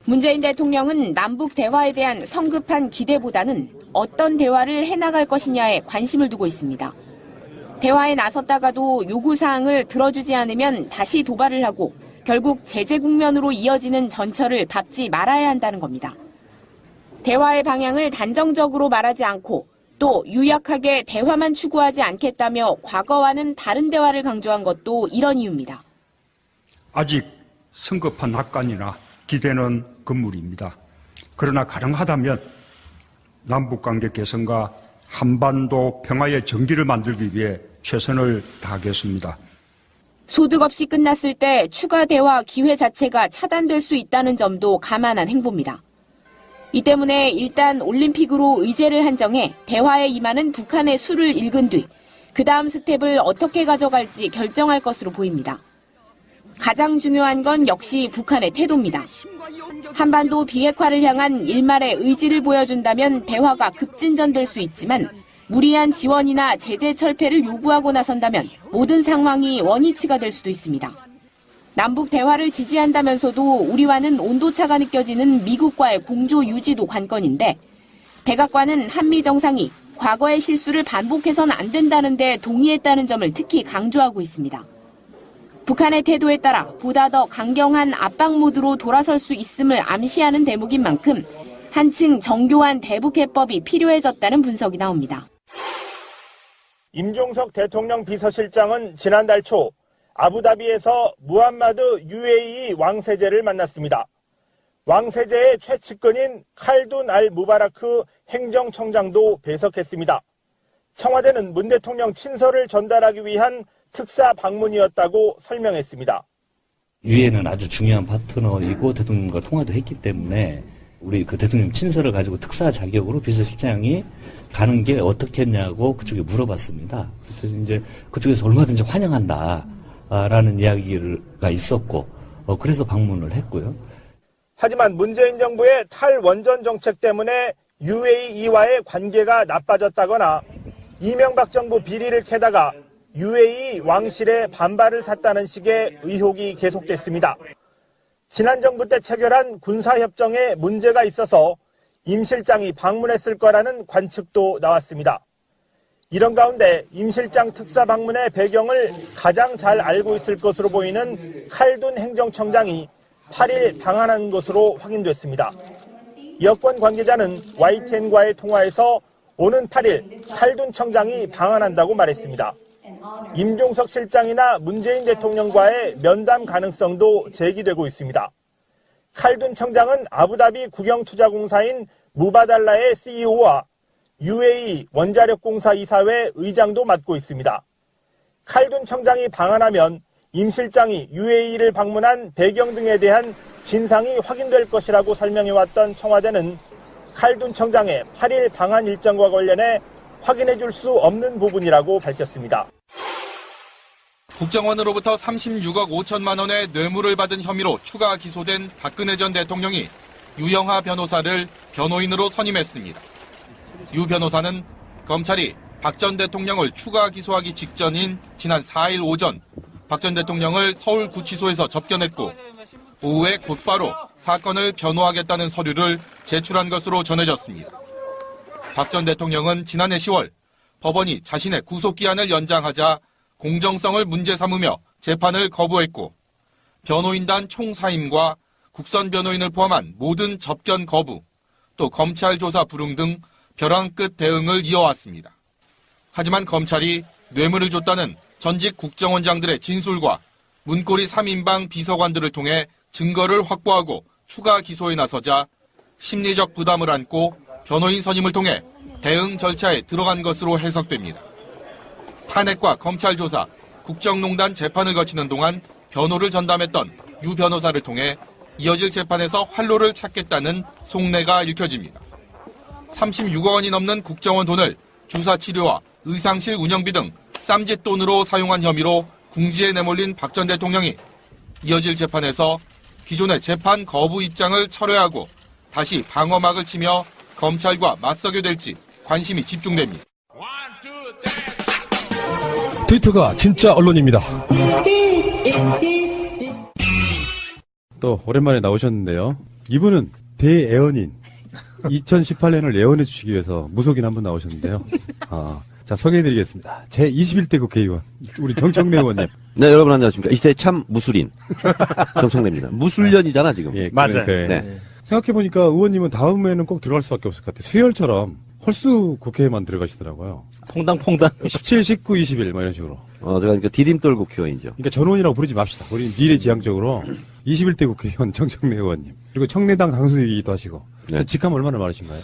문재인 대통령은 남북 대화에 대한 성급한 기대보다는 어떤 대화를 해나갈 것이냐에 관심을 두고 있습니다. 대화에 나섰다가도 요구사항을 들어주지 않으면 다시 도발을 하고 결국 제재 국면으로 이어지는 전철을 밟지 말아야 한다는 겁니다. 대화의 방향을 단정적으로 말하지 않고 또 유약하게 대화만 추구하지 않겠다며 과거와는 다른 대화를 강조한 것도 이런 이유입니다. 아직 성급한 낙관이나 기대는 금물입니다. 그러나 가능하다면 남북관계 개선과 한반도 평화의 전기를 만들기 위해 최선을 다하겠습니다. 소득 없이 끝났을 때 추가 대화 기회 자체가 차단될 수 있다는 점도 감안한 행보입니다. 이 때문에 일단 올림픽으로 의제를 한정해 대화에 임하는 북한의 수를 읽은 뒤 그 다음 스텝을 어떻게 가져갈지 결정할 것으로 보입니다. 가장 중요한 건 역시 북한의 태도입니다. 한반도 비핵화를 향한 일말의 의지를 보여준다면 대화가 급진전될 수 있지만 무리한 지원이나 제재 철폐를 요구하고 나선다면 모든 상황이 원위치가 될 수도 있습니다. 남북 대화를 지지한다면서도 우리와는 온도차가 느껴지는 미국과의 공조 유지도 관건인데 백악관은 한미 정상이 과거의 실수를 반복해서는 안 된다는 데 동의했다는 점을 특히 강조하고 있습니다. 북한의 태도에 따라 보다 더 강경한 압박 모드로 돌아설 수 있음을 암시하는 대목인 만큼 한층 정교한 대북해법이 필요해졌다는 분석이 나옵니다. 임종석 대통령 비서실장은 지난달 초 아부다비에서 무함마드 UAE 왕세제를 만났습니다. 왕세제의 최측근인 칼둔 알 무바라크 행정청장도 배석했습니다. 청와대는 문 대통령 친서를 전달하기 위한 특사 방문이었다고 설명했습니다. 유엔은 아주 중요한 파트너이고 대통령과 통화도 했기 때문에 우리 그 대통령 친서를 가지고 특사 자격으로 비서실장이 가는 게 어떻겠냐고 그쪽에 물어봤습니다. 그래서 이제 그쪽에서 얼마든지 환영한다라는 이야기가 있었고, 그래서 방문을 했고요. 하지만 문재인 정부의 탈원전 정책 때문에 UAE와의 관계가 나빠졌다거나 이명박 정부 비리를 캐다가 UAE 왕실에 반발을 샀다는 식의 의혹이 계속됐습니다. 지난 정부 때 체결한 군사협정에 문제가 있어서 임 실장이 방문했을 거라는 관측도 나왔습니다. 이런 가운데 임 실장 특사 방문의 배경을 가장 잘 알고 있을 것으로 보이는 칼둔 행정청장이 8일 방한한 것으로 확인됐습니다. 여권 관계자는 YTN과의 통화에서 오는 8일 칼둔 청장이 방한한다고 말했습니다. 임종석 실장이나 문재인 대통령과의 면담 가능성도 제기되고 있습니다. 칼둔 청장은 아부다비 국영투자공사인 무바달라의 CEO와 UAE 원자력공사 이사회 의장도 맡고 있습니다. 칼둔 청장이 방한하면 임 실장이 UAE를 방문한 배경 등에 대한 진상이 확인될 것이라고 설명해왔던 청와대는 칼둔 청장의 8일 방한 일정과 관련해 확인해 줄 수 없는 부분이라고 밝혔습니다. 국정원으로부터 36억 5천만 원의 뇌물을 받은 혐의로 추가 기소된 박근혜 전 대통령이 유영하 변호사를 변호인으로 선임했습니다. 유 변호사는 검찰이 박 전 대통령을 추가 기소하기 직전인 지난 4일 오전 박 전 대통령을 서울구치소에서 접견했고 오후에 곧바로 사건을 변호하겠다는 서류를 제출한 것으로 전해졌습니다. 박 전 대통령은 지난해 10월 법원이 자신의 구속기한을 연장하자 공정성을 문제 삼으며 재판을 거부했고 변호인단 총사임과 국선 변호인을 포함한 모든 접견 거부, 또 검찰 조사 불응 등 벼랑 끝 대응을 이어왔습니다. 하지만 검찰이 뇌물을 줬다는 전직 국정원장들의 진술과 문고리 3인방 비서관들을 통해 증거를 확보하고 추가 기소에 나서자 심리적 부담을 안고 변호인 선임을 통해 대응 절차에 들어간 것으로 해석됩니다. 탄핵과 검찰 조사, 국정농단 재판을 거치는 동안 변호를 전담했던 유 변호사를 통해 이어질 재판에서 활로를 찾겠다는 속내가 읽혀집니다. 36억 원이 넘는 국정원 돈을 주사 치료와 의상실 운영비 등 쌈짓 돈으로 사용한 혐의로 궁지에 내몰린 박 전 대통령이 이어질 재판에서 기존의 재판 거부 입장을 철회하고 다시 방어막을 치며 검찰과 맞서게 될지 관심이 집중됩니다. 트위터가 진짜 언론입니다. 또 오랜만에 나오셨는데요. 이분은 대애언인 2018년을 예언해 주시기 위해서 무속인 한 분 나오셨는데요. 자, 소개해드리겠습니다. 제21대 국회의원 우리 정청래 의원님. 네, 여러분 안녕하십니까. 이 시대 참 무술인 정청래입니다. 무술년이잖아 지금. 예, 맞아요. 그러니까, 네. 생각해보니까 의원님은 다음에는 꼭 들어갈 수밖에 없을 것 같아요. 수혈처럼 홀수 국회에만 들어가시더라고요. 퐁당퐁당. 17, 19, 21 뭐 이런 식으로. 제가 그러니까 디딤돌 국회의원이죠. 그러니까 전원이라고 부르지 맙시다. 우리 미래지향적으로 21대 국회의원 정청래 의원님. 그리고 청래당 당수이기도 하시고. 네. 직함 얼마나 많으신가요?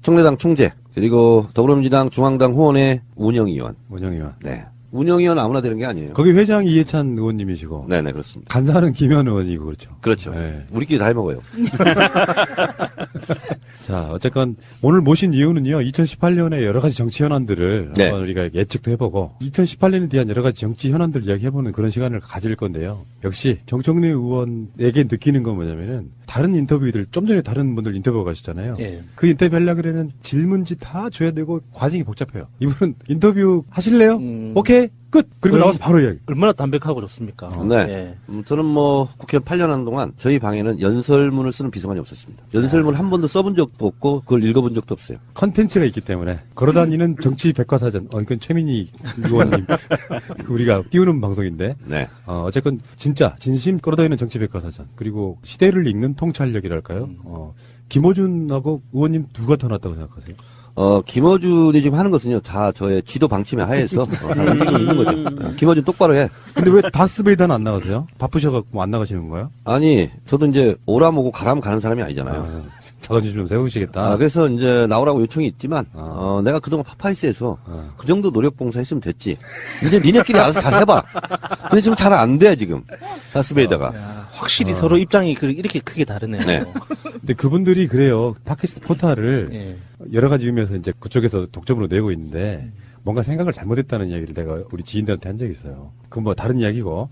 청래당 총재 그리고 더불어민주당 중앙당 후원의 운영위원. 원영의원. 네. 운영위원 아무나 되는 게 아니에요. 거기 회장 이해찬 의원님이시고. 네네 그렇습니다. 간사는 김현 의원이고 그렇죠. 그렇죠. 네. 우리끼리 다 해먹어요. 자, 어쨌건 오늘 모신 이유는요. 2018년에 여러 가지 정치 현안들을 네. 한번 우리가 예측도 해보고 2018년에 대한 여러 가지 정치 현안들 이야기해보는 그런 시간을 가질 건데요. 역시 정청래 의원에게 느끼는 건 뭐냐면은 다른 인터뷰들 좀 전에 다른 분들 인터뷰 가시잖아요. 예. 그 인터뷰 하려고 그러면 질문지 다 줘야 되고 과정이 복잡해요. 이분은 인터뷰 하실래요? 오케이 끝. 그리고 나와서 바로 이야기. 얼마나 담백하고 좋습니까? 네. 예. 저는 국회의원 8년 하는 동안 저희 방에는 연설문을 쓰는 비서관이 없었습니다. 연설문 한 번도 써본 적도 없고 그걸 읽어본 적도 없어요. 컨텐츠가 있기 때문에 걸어다니는 정치 백과사전. 이건 최민희 의원님 우리가 띄우는 방송인데. 네. 어쨌건 진짜 진심 걸어다니는 정치 백과사전. 그리고 시대를 읽는 통찰력이랄까요? 김어준하고 의원님 누가 더 낫다고 생각하세요? 김어준이 지금 하는 것은요, 다 저의 지도 방침에 하에서 움직이고 있는 거죠. 김어준 똑바로 해. 근데 왜 다스베이더는 안 나가세요? 바쁘셔갖고 안 나가시는 거예요? 아니, 저도 이제 오라면 오고 가라면 가는 사람이 아니잖아요. 자존심 좀 세우시겠다. 그래서 이제 나오라고 요청이 있지만, 내가 그동안 파파이스에서 그 정도 노력봉사 했으면 됐지. 이제 니네끼리 알아서 잘 해봐. 근데 지금 잘 안 돼, 지금. 다스베이더가. 확실히 서로 입장이 이렇게 크게 다르네요. 네. 근데 그분들이 그래요. 팟캐스트 포탈을 예. 여러 가지 의미에서 이제 그쪽에서 독점으로 내고 있는데 뭔가 생각을 잘못했다는 이야기를 내가 우리 지인들한테 한 적이 있어요. 그건 뭐 다른 이야기고.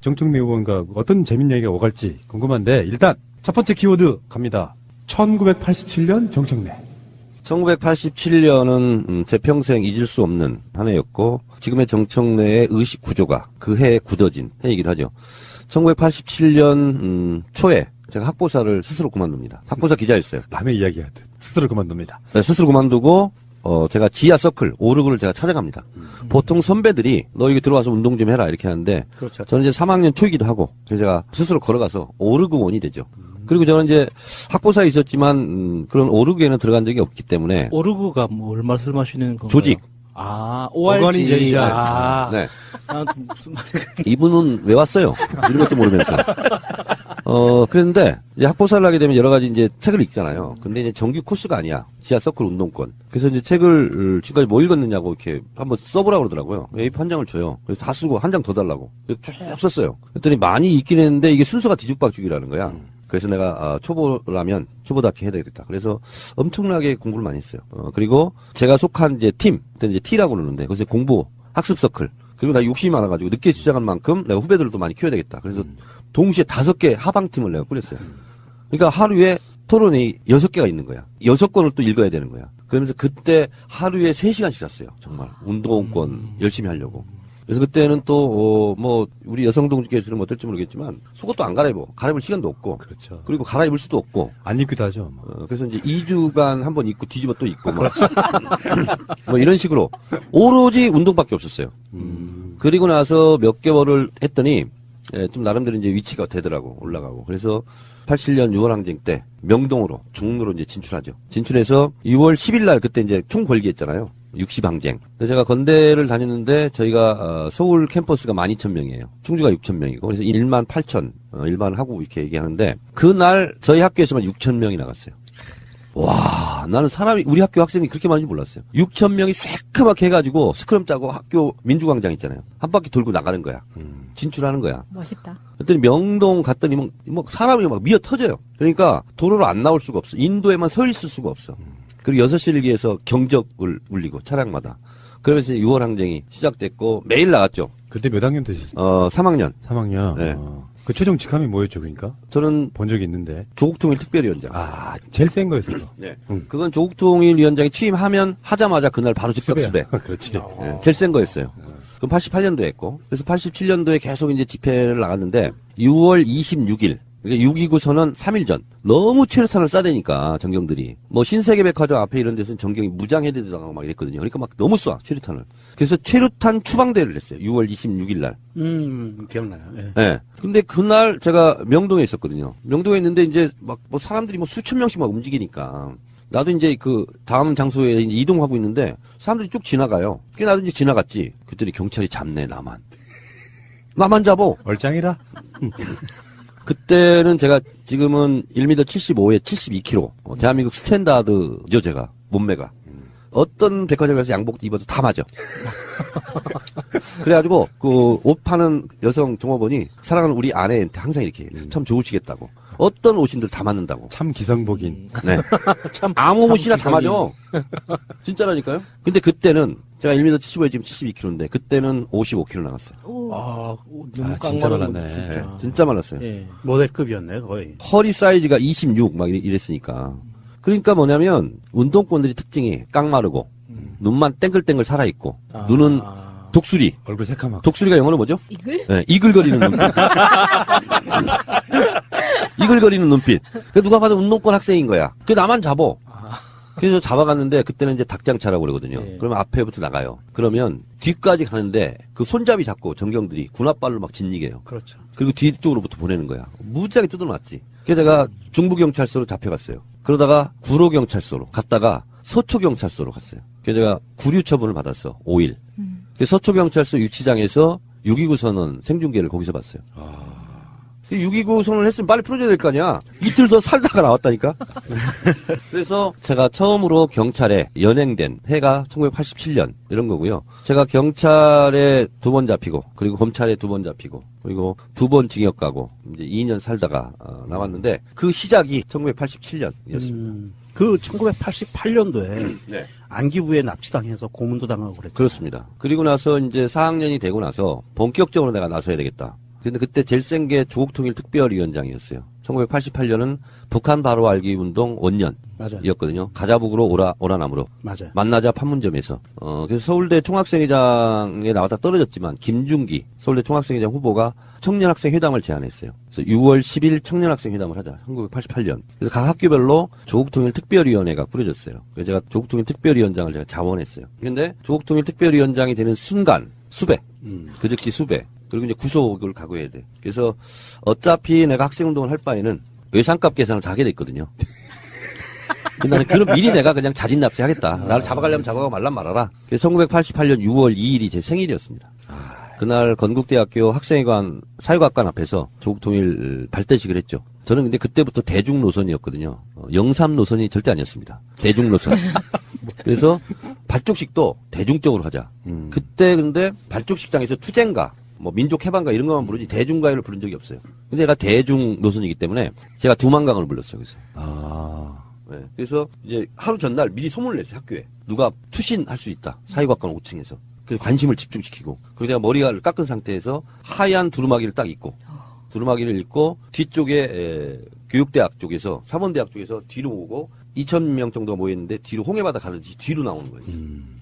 정청래 의원과 어떤 재밌는 이야기가 오갈지 궁금한데 일단 첫 번째 키워드 갑니다. 1987년 정청래. 1987년은 제 평생 잊을 수 없는 한 해였고 지금의 정청래의 의식 구조가 그 해에 굳어진 해이기도 하죠. 1987년 초에 제가 학보사를 스스로 그만둡니다. 학보사 기자였어요. 남의 이야기하듯 스스로 그만둡니다. 네, 스스로 그만두고 제가 지하 서클 오르그를 제가 찾아갑니다. 보통 선배들이 너 여기 들어와서 운동 좀 해라 이렇게 하는데 그렇죠. 저는 이제 3학년 초이기도 하고 그래서 제가 스스로 걸어가서 오르그원이 되죠. 그리고 저는 이제 학보사에 있었지만 그런 오르그에는 들어간 적이 없기 때문에 오르그가 뭘 말씀하시는 건가요? 조직. ORG. 네. 무슨 말이 이분은 왜 왔어요? 이런 것도 모르면서. 그랬는데, 이제 학보사를 하게 되면 여러 가지 이제 책을 읽잖아요. 근데 이제 정규 코스가 아니야. 지하 서클 운동권. 그래서 이제 책을 지금까지 뭐 읽었느냐고 이렇게 한번 써보라고 그러더라고요. A4 한 장을 줘요. 그래서 다 쓰고 한 장 더 달라고. 쭉 썼어요. 그랬더니 많이 읽긴 했는데 이게 순서가 뒤죽박죽이라는 거야. 그래서 내가 초보라면 초보답게 해야 되겠다. 그래서 엄청나게 공부를 많이 했어요. 그리고 제가 속한 이제 팀, 그때 이제 T라고 그러는데 그래서 공부, 학습 서클. 그리고 나 욕심이 많아가지고 늦게 시작한 만큼 내가 후배들을 또 많이 키워야 되겠다. 그래서 동시에 5개 하방팀을 내가 꾸렸어요. 그러니까 하루에 토론이 6개가 있는 거야. 6권을 또 읽어야 되는 거야. 그러면서 그때 하루에 3시간씩 잤어요. 정말. 운동권 열심히 하려고. 그래서 그때는 또, 우리 여성 동지께서는 어떨지 모르겠지만, 속옷도 안 갈아입을 시간도 없고. 그렇죠. 그리고 갈아입을 수도 없고. 안 입기도 하죠. 그래서 이제 2주간 한번 입고 뒤집어 또 입고. 그렇죠. 뭐 이런 식으로. 오로지 운동밖에 없었어요. 그리고 나서 몇 개월을 했더니, 좀 나름대로 이제 위치가 되더라고. 올라가고. 그래서 87년 6월 항쟁 때 명동으로, 종로로 이제 진출하죠. 진출해서 6월 10일 날 그때 이제 총궐기했잖아요. 60항쟁. 근데 제가 건대를 다녔는데 저희가 서울 캠퍼스가 12,000명이에요. 충주가 6,000명이고 그래서 18,000 일반하고 이렇게 얘기하는데 그날 저희 학교에서만 6,000명이 나갔어요. 와, 나는 우리 학교 학생이 그렇게 많은지 몰랐어요. 6,000명이 새까맣게 해가지고 스크럼 짜고 학교 민주광장 있잖아요. 한 바퀴 돌고 나가는 거야. 진출하는 거야. 멋있다. 그랬더니 명동 갔더니 사람이 막 미어 터져요. 그러니까 도로로 안 나올 수가 없어. 인도에만 서 있을 수가 없어. 그리고 6시일기에서 경적을 울리고 차량마다. 그러면서 6월 항쟁이 시작됐고 매일 나갔죠. 그때 몇 학년 되셨어요? 3학년. 3학년. 네. 그 최종 직함이 뭐였죠, 그러니까? 저는 본 적이 있는데. 조국통일 특별위원장. 제일 센 거였어요. 네. 그건 조국통일 위원장이 하자마자 그날 바로 즉각 수배. 그렇지. 네. 제일 센 거였어요. 그럼 88년도에 했고. 그래서 87년도에 계속 이제 집회를 나갔는데 6월 26일 그러니까 6.29 선언 3일 전 너무 최루탄을 쏴대니까 정경들이 뭐 신세계백화점 앞에 이런 데서는 정경이 무장해제도 당하고 막 이랬거든요. 그러니까 막 너무 쏴 최루탄을. 그래서 최루탄 추방대회를 했어요. 6월 26일 날. 기억나요. 예. 네. 근데 그날 제가 명동에 있었거든요. 명동에 있는데 이제 막 뭐 사람들이 뭐 수천 명씩 막 움직이니까 나도 이제 그 다음 장소에 이제 이동하고 있는데 사람들이 쭉 지나가요. 그게 나도 이제 지나갔지. 그랬더니 경찰이 잡네 나만 잡어. 얼짱이라? 그때는 제가 지금은 1m 75에 72kg. 대한민국 스탠다드죠, 제가. 몸매가. 어떤 백화점에 가서 양복 입어도 다 맞아. 그래가지고 그 옷 파는 여성 종업원이 사랑하는 우리 아내한테 항상 이렇게 참 좋으시겠다고. 어떤 옷인들 다 맞는다고. 참 기성복인. 네. 아무 옷이나 다 맞아. 진짜라니까요. 근데 그때는 제가 1m 75에 지금 72kg인데 그때는 55kg 나갔어요. 진짜 말랐네. 진짜 말랐어요. 예. 모델급이었네 거의. 허리 사이즈가 26 막 이랬으니까. 그러니까 뭐냐면 운동권들이 특징이 깡마르고 눈만 땡글땡글 살아있고 눈은 독수리. 얼굴 새카맣고. 독수리가 영어로 뭐죠? 이글? 네, 이글거리는 눈빛. 이글거리는 눈빛. 그 누가 봐도 운동권 학생인 거야. 그 나만 잡어. 그래서 잡아갔는데 그때는 이제 닭장차라고 그러거든요. 예. 그러면 앞에부터 나가요. 그러면 뒤까지 가는데 그 손잡이 잡고 정경들이 군합발로 막 진이게요. 그렇죠. 그리고 뒤쪽으로부터 보내는 거야. 무지하게 뜯어놨지. 그래서 제가 중부경찰서로 잡혀갔어요. 그러다가 구로경찰서로 갔다가 서초경찰서로 갔어요. 그래서 제가 구류처분을 받았어. 5일. 그래서 서초경찰서 유치장에서 6.29 선언 생중계를 거기서 봤어요. 6.29 선언을 했으면 빨리 풀어줘야 될 거 아니야. 이틀 더 살다가 나왔다니까. 그래서 제가 처음으로 경찰에 연행된 해가 1987년 이런 거고요. 제가 경찰에 2번 잡히고 그리고 검찰에 2번 잡히고 그리고 2번 징역 가고 이제 2년 살다가 나왔는데 그 시작이 1987년이었습니다. 그 1988년도에 네. 안기부에 납치당해서 고문도 당하고 그랬죠. 그렇습니다. 그리고 나서 이제 4학년이 되고 나서 본격적으로 내가 나서야 되겠다. 근데 그때 제일 센 게 조국통일특별위원장이었어요. 1988년은 북한 바로 알기 운동 원년이었거든요. 맞아요. 가자북으로 오라남으로. 맞아요. 만나자 판문점에서. 그래서 서울대 총학생회장에 나왔다 떨어졌지만 김중기 서울대 총학생회장 후보가 청년학생회담을 제안했어요. 그래서 6월 10일 청년학생회담을 하자. 1988년. 그래서 각 학교별로 조국통일특별위원회가 꾸려졌어요. 그래서 제가 조국통일특별위원장을 제가 자원했어요. 근데 조국통일특별위원장이 되는 순간 수배. 그 즉시 수배. 그리고 이제 구속을 각오해야 돼. 그래서 어차피 내가 학생운동을 할 바에는 외상값 계산을 다 하게 됐거든요. 근데 나는 그럼 미리 내가 그냥 자진납세 하겠다. 나를 잡아가려면 잡아가고 말란 말아라. 그래서 1988년 6월 2일이 제 생일이었습니다. 그날 건국대학교 학생회관 사회과학관 앞에서 조국통일 발대식을 했죠. 저는 근데 그때부터 대중 노선이었거든요. 영삼 노선이 절대 아니었습니다. 대중 노선. 그래서 발족식도 대중적으로 하자. 그때 근데 발족식장에서 투쟁가 뭐 민족해방가 이런 것만 부르지 대중가요를 부른 적이 없어요. 근데 제가 대중 노선이기 때문에 제가 두만강을 불렀어요. 그래서. 네. 그래서 이제 하루 전날 미리 소문을 냈어요. 학교에. 누가 투신할 수 있다. 사회과학관 5층에서. 그래서 관심을 집중시키고. 그리고 제가 머리를 깎은 상태에서 하얀 두루마기를 딱 입고. 두루마기를 입고 뒤쪽에 교육대학 쪽에서 사범대학 쪽에서 뒤로 오고 2,000명 정도가 모였는데 뒤로 홍해바다 가듯이 뒤로 나오는 거예요.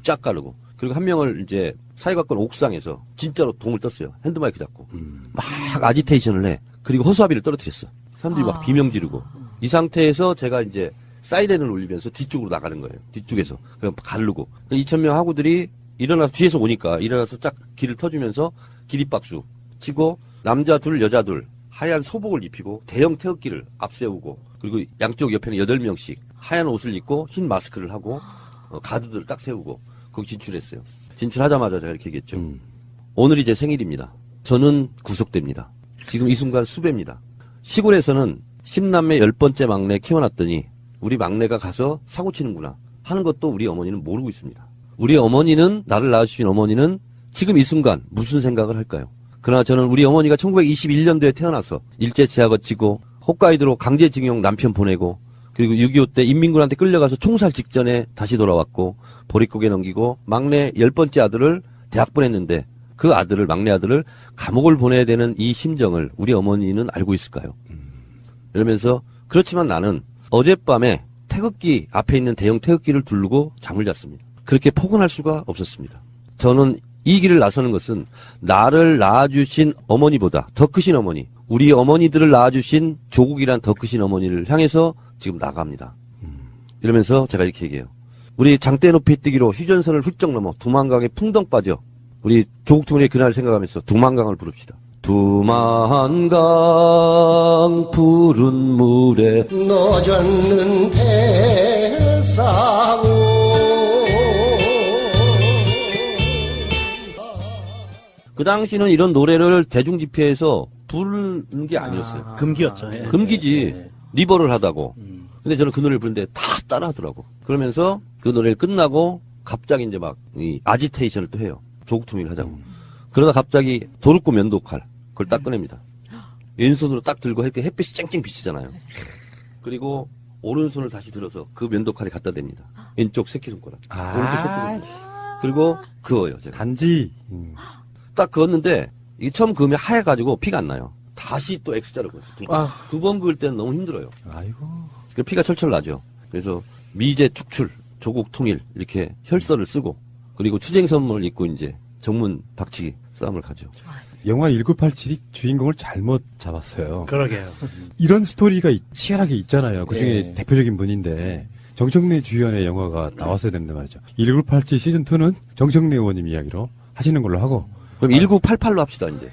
쫙 가르고. 그리고 한 명을 이제 사회과학관 옥상에서 진짜로 동을 떴어요. 핸드마이크 잡고. 막 아지테이션을 해. 그리고 허수아비를 떨어뜨렸어. 사람들이 막 비명 지르고. 이 상태에서 제가 이제 사이렌을 울리면서 뒤쪽으로 나가는 거예요. 뒤쪽에서. 그냥 가르고. 2,000명 학우들이 일어나서 뒤에서 오니까 일어나서 쫙 길을 터주면서 기립박수 치고 남자 둘, 여자 둘 하얀 소복을 입히고 대형 태극기를 앞세우고 그리고 양쪽 옆에는 8명씩 하얀 옷을 입고 흰 마스크를 하고 가드들을 딱 세우고 거기 진출했어요. 진출하자마자 제가 이렇게 얘기했죠. 오늘이 제 생일입니다. 저는 구속됩니다. 지금 이 순간 수배입니다. 시골에서는 10남매 10번째 막내 키워놨더니 우리 막내가 가서 사고 치는구나 하는 것도 우리 어머니는 모르고 있습니다. 우리 어머니는 나를 낳아주신 어머니는 지금 이 순간 무슨 생각을 할까요? 그러나 저는 우리 어머니가 1921년도에 태어나서 일제치하 거치고 홋카이도로 강제징용 남편 보내고 그리고 6.25 때 인민군한테 끌려가서 총살 직전에 다시 돌아왔고 보릿고개 넘기고 막내 10번째 아들을 대학 보냈는데 그 아들을 막내 아들을 감옥을 보내야 되는 이 심정을 우리 어머니는 알고 있을까요? 이러면서 그렇지만 나는 어젯밤에 태극기 앞에 있는 대형 태극기를 두르고 잠을 잤습니다. 그렇게 포근할 수가 없었습니다. 저는 이 길을 나서는 것은 나를 낳아주신 어머니보다 더 크신 어머니 우리 어머니들을 낳아주신 조국이란 더 크신 어머니를 향해서 지금 나갑니다. 이러면서 제가 이렇게 얘기해요. 우리 장대 높이 뛰기로 휴전선을 훌쩍 넘어 두만강에 풍덩 빠져 우리 조국 통일의 그날을 생각하면서 두만강을 부릅시다. 두만강 푸른 물에 너젓는 배사고 그 당시는 이런 노래를 대중집회에서 부르는 게 아니었어요. 금기였죠. 예. 금기지. 예. 리버를 하다고. 근데 저는 그 노래를 부르는데 다 따라하더라고. 그러면서 그 노래를 끝나고 갑자기 이제 막 이 아지테이션을 또 해요. 조국 통일을 하자고. 그러다 갑자기 도르코 면도칼 그걸 딱 꺼냅니다. 왼손으로 딱 들고 이렇게 햇빛이 쨍쨍 비치잖아요. 그리고 오른손을 다시 들어서 그 면도칼에 갖다 댑니다. 왼쪽 새끼손가락. 오른쪽 새끼손가락. 그리고 그어요. 제가. 단지 딱 그었는데 이게 처음 그으면 하얘가지고 피가 안 나요. 다시 또 X자를 그었어요. 두 번 그을 때는 너무 힘들어요. 아이고. 그래서 피가 철철 나죠. 그래서 미제 축출, 조국 통일 이렇게 혈서를 쓰고 그리고 추쟁선문을 입고 이제 정문 박치기 싸움을 가죠. 영화 1987이 주인공을 잘못 잡았어요. 그러게요. 이런 스토리가 치열하게 있잖아요. 그 중에 예. 대표적인 분인데 정청래 주연의 영화가 나왔어야 되는데 말이죠. 1987 시즌2는 정청래 의원님 이야기로 하시는 걸로 하고 그럼 1988로 합시다, 이제.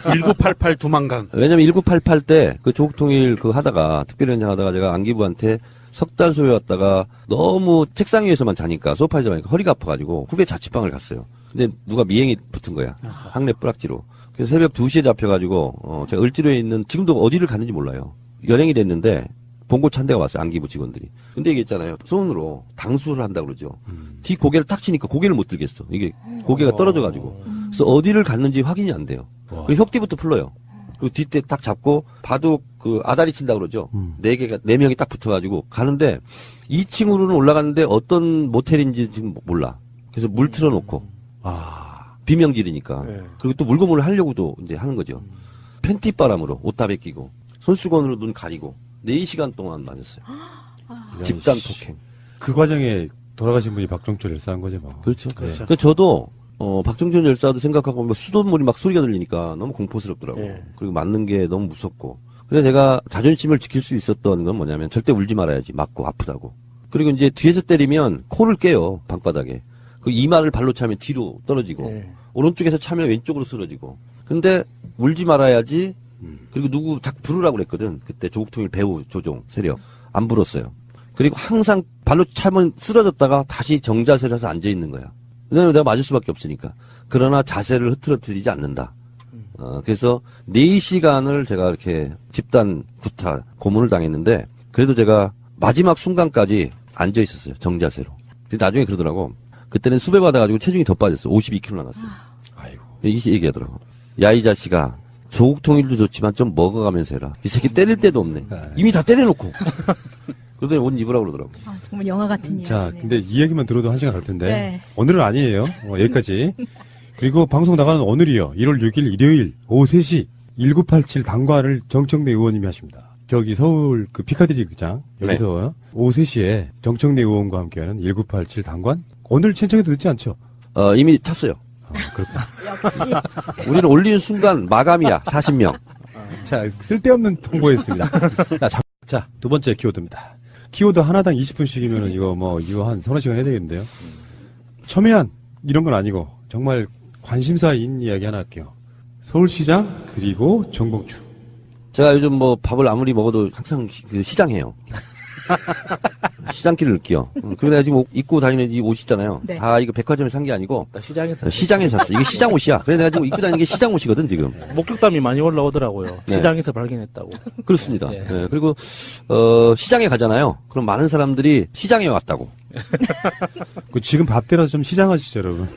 1988 두만강. 왜냐면 1988 때 그 조국 통일 그 하다가 특별위원장 하다가 제가 안기부한테 석 달 소요 왔다가 너무 책상 위에서만 자니까 소파에서 자니까 허리가 아파가지고 후배 자취방을 갔어요. 근데 누가 미행이 붙은 거야. 항래 뿌락지로. 그래서 새벽 2시에 잡혀가지고 제가 을지로에 있는 지금도 어디를 갔는지 몰라요. 연행이 됐는데 봉고차 한 대가 왔어요. 안기부 직원들이. 근데 이게 있잖아요. 손으로 당수를 한다고 그러죠. 뒤 고개를 탁 치니까 고개를 못 들겠어. 이게 고개가 떨어져가지고. 그래서 어디를 갔는지 확인이 안 돼요. 그리고 혁띠부터 풀러요. 그리고 뒷대 딱 잡고 바둑 그 아다리 친다고 그러죠. 네 명이 딱 붙어가지고 가는데 2층으로는 올라갔는데 어떤 모텔인지 지금 몰라. 그래서 물 틀어놓고 비명지르니까. 그리고 또 물건을 하려고도 이제 하는 거죠. 팬티 바람으로 옷 다 벗기고 손수건으로 눈 가리고 4시간 동안 맞았어요. 집단 폭행. 그 과정에 돌아가신 분이 박종철 열사한 거죠, 뭐. 그렇죠. 그 저도 박종철 열사도 생각하고 뭐 수돗물이 막 소리가 들리니까 너무 공포스럽더라고요. 예. 그리고 맞는 게 너무 무섭고. 근데 제가 자존심을 지킬 수 있었던 건 뭐냐면 절대 울지 말아야지. 맞고 아프다고. 그리고 이제 뒤에서 때리면 코를 깨요. 방바닥에. 그 이마를 발로 차면 뒤로 떨어지고 예. 오른쪽에서 차면 왼쪽으로 쓰러지고. 근데 울지 말아야지. 그리고 누구 자꾸 부르라고 그랬거든. 그때 조국통일 배우 조종 세력 안 불었어요. 그리고 항상 발로 차면 쓰러졌다가 다시 정자세를 해서 앉아 있는 거야. 왜냐면 내가 맞을 수밖에 없으니까. 그러나 자세를 흐트러뜨리지 않는다. 그래서 4시간을 제가 이렇게 집단 구타 고문을 당했는데 그래도 제가 마지막 순간까지 앉아 있었어요. 정자세로. 근데 나중에 그러더라고. 그때는 수배 받아가지고 체중이 더 빠졌어요. 52kg 나갔어요. 아이고. 이게 얘기하더라고. 야, 이 자식아. 조국 통일도 좋지만 좀 먹어가면서 해라. 이 새끼 때릴 데도 없네. 이미 다 때려놓고. 그러더니 옷 입으라고 그러더라고. 아, 정말 영화 같은 이야기. 자, 근데 이 얘기만 들어도 1시간 갈 텐데. 네. 오늘은 아니에요. 여기까지. 그리고 방송 나가는 오늘이요. 1월 6일 일요일 오후 3시 1987 당과를 정청래 의원님이 하십니다. 저기 서울 그 피카디리 극장 여기서 오후 3시에 정청래 의원과 함께하는 1987 당관. 오늘 신청해도 늦지 않죠? 이미 탔어요. 그렇구나. 역시. 우리는 올리는 순간 마감이야. 40명. 자, 쓸데없는 통보였습니다. 자, 두 번째 키워드입니다. 키워드 하나당 20분씩이면은 이거 한 서너 시간 해야 되겠는데요. 첨예한 이런 건 아니고 정말 관심사인 이야기 하나 할게요. 서울시장 그리고 정봉주. 제가 요즘 뭐 밥을 아무리 먹어도 항상 그 시장해요. 시장길을 느껴. 그리고 내가 지금 입고 다니는 이 옷 있잖아요. 네. 다 이거 백화점에 산 게 아니고 시장에서. 시장에 샀어. 이게 시장 옷이야. 그래서 내가 지금 입고 다니는 게 시장 옷이거든 지금. 목격담이 많이 올라오더라고요. 네. 시장에서 발견했다고. 그렇습니다. 예. 네, 그리고 시장에 가잖아요. 그럼 많은 사람들이 시장에 왔다고. 그 지금 밥 때라서 좀 시장하시죠, 여러분.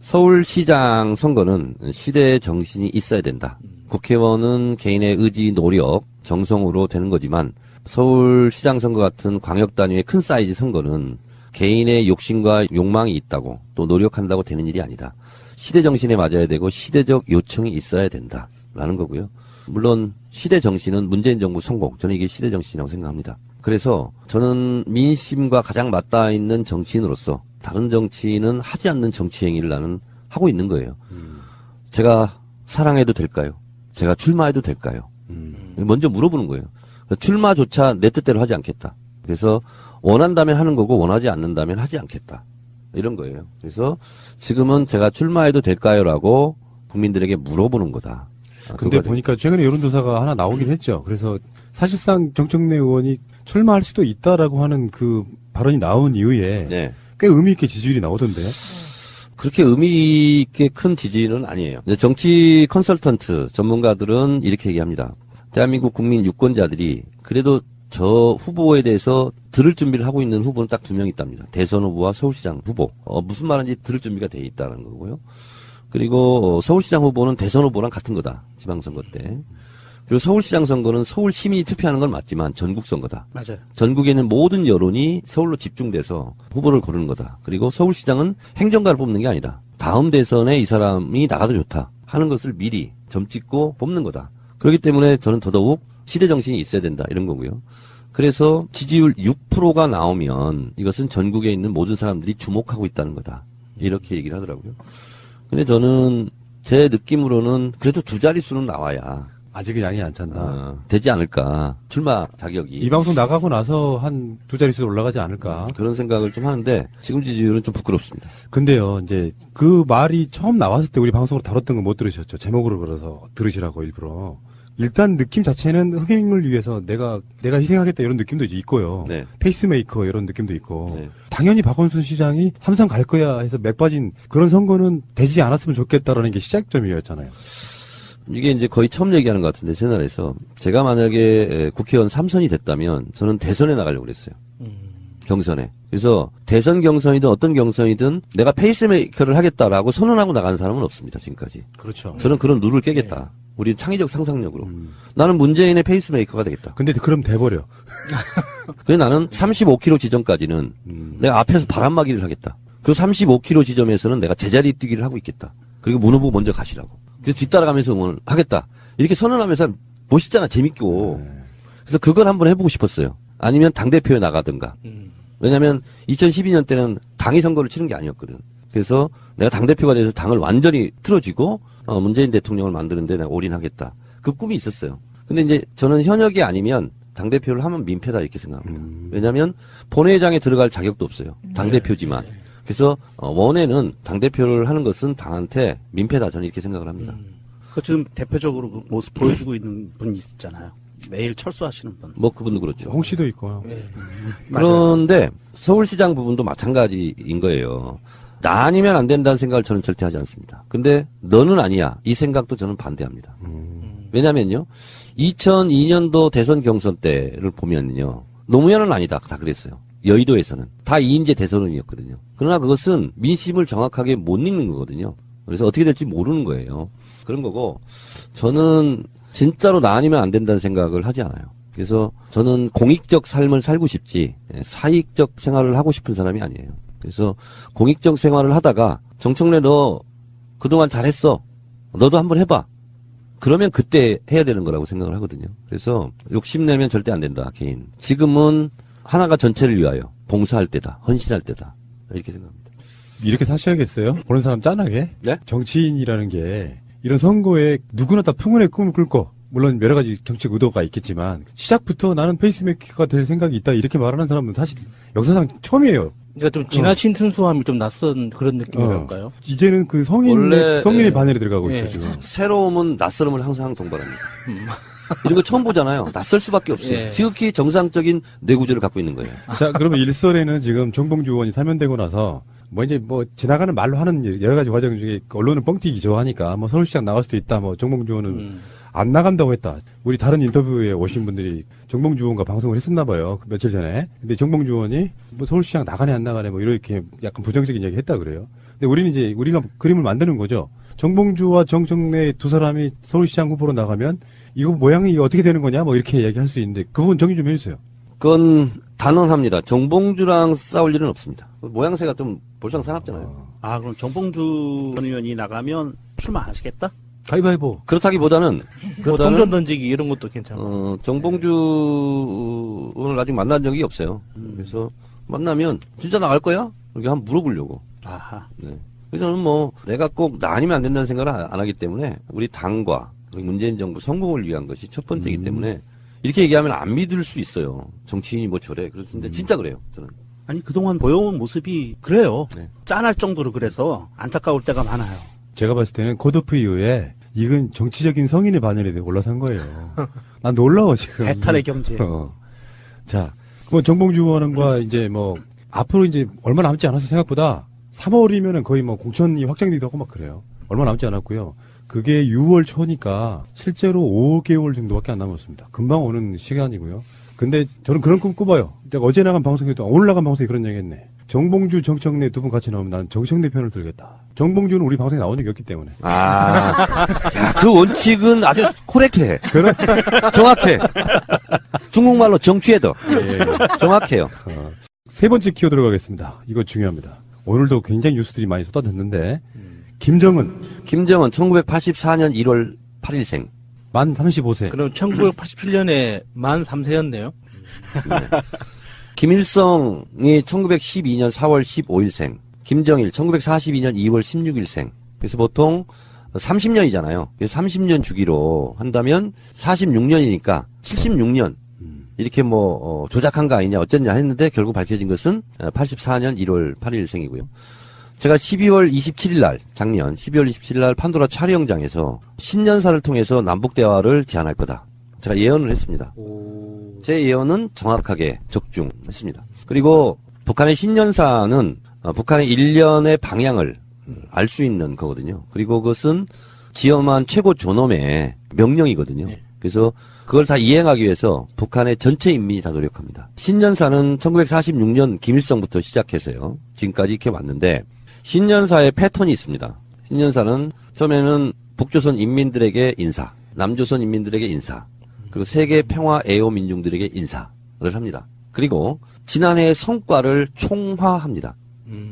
서울시장 선거는 시대의 정신이 있어야 된다. 국회의원은 개인의 의지, 노력, 정성으로 되는 거지만 서울시장 선거 같은 광역단위의 큰 사이즈 선거는 개인의 욕심과 욕망이 있다고 또 노력한다고 되는 일이 아니다. 시대 정신에 맞아야 되고 시대적 요청이 있어야 된다라는 거고요. 물론 시대 정신은 문재인 정부 성공. 저는 이게 시대 정신이라고 생각합니다. 그래서 저는 민심과 가장 맞닿아 있는 정치인으로서 다른 정치인은 하지 않는 정치 행위를 나는 하고 있는 거예요. 제가 사랑해도 될까요? 제가 출마해도 될까요? 먼저 물어보는 거예요. 출마조차 내 뜻대로 하지 않겠다. 그래서 원한다면 하는 거고 원하지 않는다면 하지 않겠다. 이런 거예요. 그래서 지금은 제가 출마해도 될까요?라고 국민들에게 물어보는 거다. 근데 보니까 최근에 여론조사가 하나 나오긴 했죠. 그래서 사실상 정청래 의원이 출마할 수도 있다라고 하는 그 발언이 나온 이후에 네. 꽤 의미 있게 지지율이 나오던데요. 그렇게 의미 있게 큰 지지는 아니에요. 정치 컨설턴트 전문가들은 이렇게 얘기합니다. 대한민국 국민 유권자들이 그래도 저 후보에 대해서 들을 준비를 하고 있는 후보는 딱 2명 있답니다. 대선 후보와 서울시장 후보. 무슨 말인지 들을 준비가 돼 있다는 거고요. 그리고 서울시장 후보는 대선 후보랑 같은 거다. 지방선거 때. 그리고 서울시장 선거는 서울 시민이 투표하는 건 맞지만 전국 선거다. 맞아요. 전국에 있는 모든 여론이 서울로 집중돼서 후보를 고르는 거다. 그리고 서울시장은 행정가를 뽑는 게 아니다. 다음 대선에 이 사람이 나가도 좋다 하는 것을 미리 점찍고 뽑는 거다. 그렇기 때문에 저는 더더욱 시대 정신이 있어야 된다 이런 거고요. 그래서 지지율 6%가 나오면 이것은 전국에 있는 모든 사람들이 주목하고 있다는 거다. 이렇게 얘기를 하더라고요. 근데 저는 제 느낌으로는 그래도 2자릿수는 나와야 아직은 양이 안 찬다. 되지 않을까. 출마 자격이. 이 방송 나가고 나서 한 2자릿수로 올라가지 않을까. 그런 생각을 좀 하는데 지금 지지율은 좀 부끄럽습니다. 근데요, 이제 그 말이 처음 나왔을 때 우리 방송으로 다뤘던 거 못 들으셨죠? 제목으로 걸어서 들으시라고 일부러. 일단 느낌 자체는 흥행을 위해서 내가 희생하겠다 이런 느낌도 이제 있고요. 네. 페이스메이커 이런 느낌도 있고. 네. 당연히 박원순 시장이 삼성 갈 거야 해서 맥 빠진 그런 선거는 되지 않았으면 좋겠다라는 게 시작점이었잖아요. 이게 이제 거의 처음 얘기하는 것 같은데 채널에서 제가 만약에 국회의원 3선이 됐다면 저는 대선에 나가려고 그랬어요. 경선에. 그래서 대선 경선이든 어떤 경선이든 내가 페이스메이커를 하겠다라고 선언하고 나간 사람은 없습니다. 지금까지. 그렇죠. 저는 그런 룰을 깨겠다. 우리 창의적 상상력으로. 나는 문재인의 페이스메이커가 되겠다. 근데 그럼 돼버려. 그래 나는 35km 지점까지는 내가 앞에서 바람막이를 하겠다. 그리고 35km 지점에서는 내가 제자리 뛰기를 하고 있겠다. 그리고 문 후보 먼저 가시라고. 그래서 뒤따라가면서 응원을 하겠다. 이렇게 선언하면서 멋있잖아. 재밌고. 그래서 그걸 한번 해보고 싶었어요. 아니면 당대표에 나가든가. 왜냐면 2012년 때는 당이 선거를 치른 게 아니었거든. 그래서 내가 당대표가 돼서 당을 완전히 틀어쥐고 문재인 대통령을 만드는데 내가 올인하겠다. 그 꿈이 있었어요. 근데 이제 저는 현역이 아니면 당대표를 하면 민폐다 이렇게 생각합니다. 왜냐면 본회의장에 들어갈 자격도 없어요. 당대표지만. 그래서 원에는 당대표를 하는 것은 당한테 민폐다 저는 이렇게 생각을 합니다. 그 지금 대표적으로 그 모습 보여주고 있는 분 있잖아요. 매일 철수하시는 분. 뭐 그분도 그렇죠. 홍 씨도 있고요. 그런데 서울시장 부분도 마찬가지인 거예요. 나 아니면 안 된다는 생각을 저는 절대 하지 않습니다. 근데 너는 아니야. 이 생각도 저는 반대합니다. 왜냐면요. 2002년도 대선 경선 때를 보면요. 노무현은 아니다. 다 그랬어요. 여의도에서는. 다 이인재 대선인이었거든요. 그러나 그것은 민심을 정확하게 못 읽는 거거든요. 그래서 어떻게 될지 모르는 거예요. 그런 거고 저는 진짜로 나 아니면 안 된다는 생각을 하지 않아요. 그래서 저는 공익적 삶을 살고 싶지 사익적 생활을 하고 싶은 사람이 아니에요. 그래서 공익적 생활을 하다가 정청래 너 그동안 잘했어. 너도 한번 해봐. 그러면 그때 해야 되는 거라고 생각을 하거든요. 그래서 욕심내면 절대 안 된다. 개인. 지금은 하나가 전체를 위하여 봉사할 때다. 헌신할 때다. 이렇게 생각합니다. 이렇게 사셔야겠어요? 보는 사람 짠하게? 네? 정치인이라는 게 이런 선거에 누구나 다 풍운의 꿈을 꿀고 물론 여러 가지 정책 의도가 있겠지만 시작부터 나는 페이스메이커가 될 생각이 있다 이렇게 말하는 사람은 사실 역사상 처음이에요. 그러니까 좀 지나친 순수함이 좀 낯선 그런 느낌이랄까요? 이제는 그 성인의 반열에 들어가고 있죠, 지금. 새로움은 낯설음을 항상 동반합니다. 이런 거 처음 보잖아요. 낯설 수밖에 없어요. 지극히 정상적인 뇌구조를 갖고 있는 거예요. 자, 그러면 일선에는 지금 정봉주 의원이 사면되고 나서 이제 지나가는 말로 하는 여러 가지 과정 중에 언론은 뻥튀기 좋아하니까 서울시장 나갈 수도 있다. 정봉주 의원은 안 나간다고 했다. 우리 다른 인터뷰에 오신 분들이 정봉주 의원과 방송을 했었나 봐요. 며칠 전에. 근데 정봉주 의원이 서울시장 나가네 안 나가네 이렇게 약간 부정적인 이야기 했다 그래요. 근데 우리는 이제 우리가 그림을 만드는 거죠. 정봉주와 정청래 두 사람이 서울시장 후보로 나가면 이거 모양이 어떻게 되는 거냐 이렇게 이야기할 수 있는데 그 부분 정리 좀 해주세요. 그건 단언합니다. 정봉주랑 싸울 일은 없습니다. 모양새가 좀 볼상사납잖아요. 그럼 정봉주 전 의원이 나가면 출마 안 하시겠다? 가위바위보. 그렇다기보다는 동전 던지기 이런 것도 괜찮고. 정봉주 의원을 아직 만난 적이 없어요. 그래서 만나면 진짜 나갈 거야? 이렇게 한번 물어보려고. 아하. 네. 그래서 저는 뭐 내가 꼭 나 아니면 안 된다는 생각을 안 하기 때문에 우리 당과 문재인 정부 성공을 위한 것이 첫 번째이기 때문에 이렇게 얘기하면 안 믿을 수 있어요. 정치인이 뭐 저래. 그렇는데 진짜 그래요. 저는. 아니 그동안 보여온 모습이 그래요. 네. 짠할 정도로 그래서 안타까울 때가 많아요. 제가 봤을 때는 컷오프 이후에 이건 정치적인 성인의 반열에 올라선 거예요. 난 놀라워 지금. 해탈의 경제. 자, 뭐 정봉주 의원과 이제 뭐 앞으로 이제 얼마 남지 않아서 생각보다 3월이면은 거의 뭐 공천이 확정되기도 하고 막 그래요. 얼마 남지 않았고요. 그게 6월 초니까 실제로 5개월 정도밖에 안 남았습니다. 금방 오는 시간이고요. 근데 저는 그런 꿈 꿔봐요. 내가 어제 나간 방송에도 오늘 나간 방송에 그런 얘기 했네. 정봉주, 정청래 두 분 같이 나오면 나는 정청래 편을 들겠다. 정봉주는 우리 방송에 나온 적이 없기 때문에. 야, 그 원칙은 아주 코렉트해. 정확해. 중국말로 정취해도. 예. 정확해요. 세 번째 키워드로 가겠습니다. 이거 중요합니다. 오늘도 굉장히 뉴스들이 많이 쏟아졌는데, 김정은 1984년 1월 8일생. 만 35세. 그럼 1987년에 만 3세였네요. 김일성이 1912년 4월 15일생. 김정일 1942년 2월 16일생. 그래서 보통 30년이잖아요. 30년 주기로 한다면 46년이니까 76년. 이렇게 뭐 조작한 거 아니냐 어쨌냐 했는데 결국 밝혀진 것은 84년 1월 8일생이고요. 제가 12월 27일 날, 작년 12월 27일 날 판도라 촬영장에서 신년사를 통해서 남북대화를 제안할 거다. 제가 예언을 했습니다. 제 예언은 정확하게 적중했습니다. 그리고 북한의 신년사는 북한의 일련의 방향을 알 수 있는 거거든요. 그리고 그것은 지엄한 최고 존엄의 명령이거든요. 그래서 그걸 다 이행하기 위해서 북한의 전체 인민이 다 노력합니다. 신년사는 1946년 김일성부터 시작해서요. 지금까지 이렇게 왔는데 신년사의 패턴이 있습니다. 신년사는 처음에는 북조선 인민들에게 인사, 남조선 인민들에게 인사, 그리고 세계 평화 애호 민중들에게 인사를 합니다. 그리고 지난해의 성과를 총화합니다.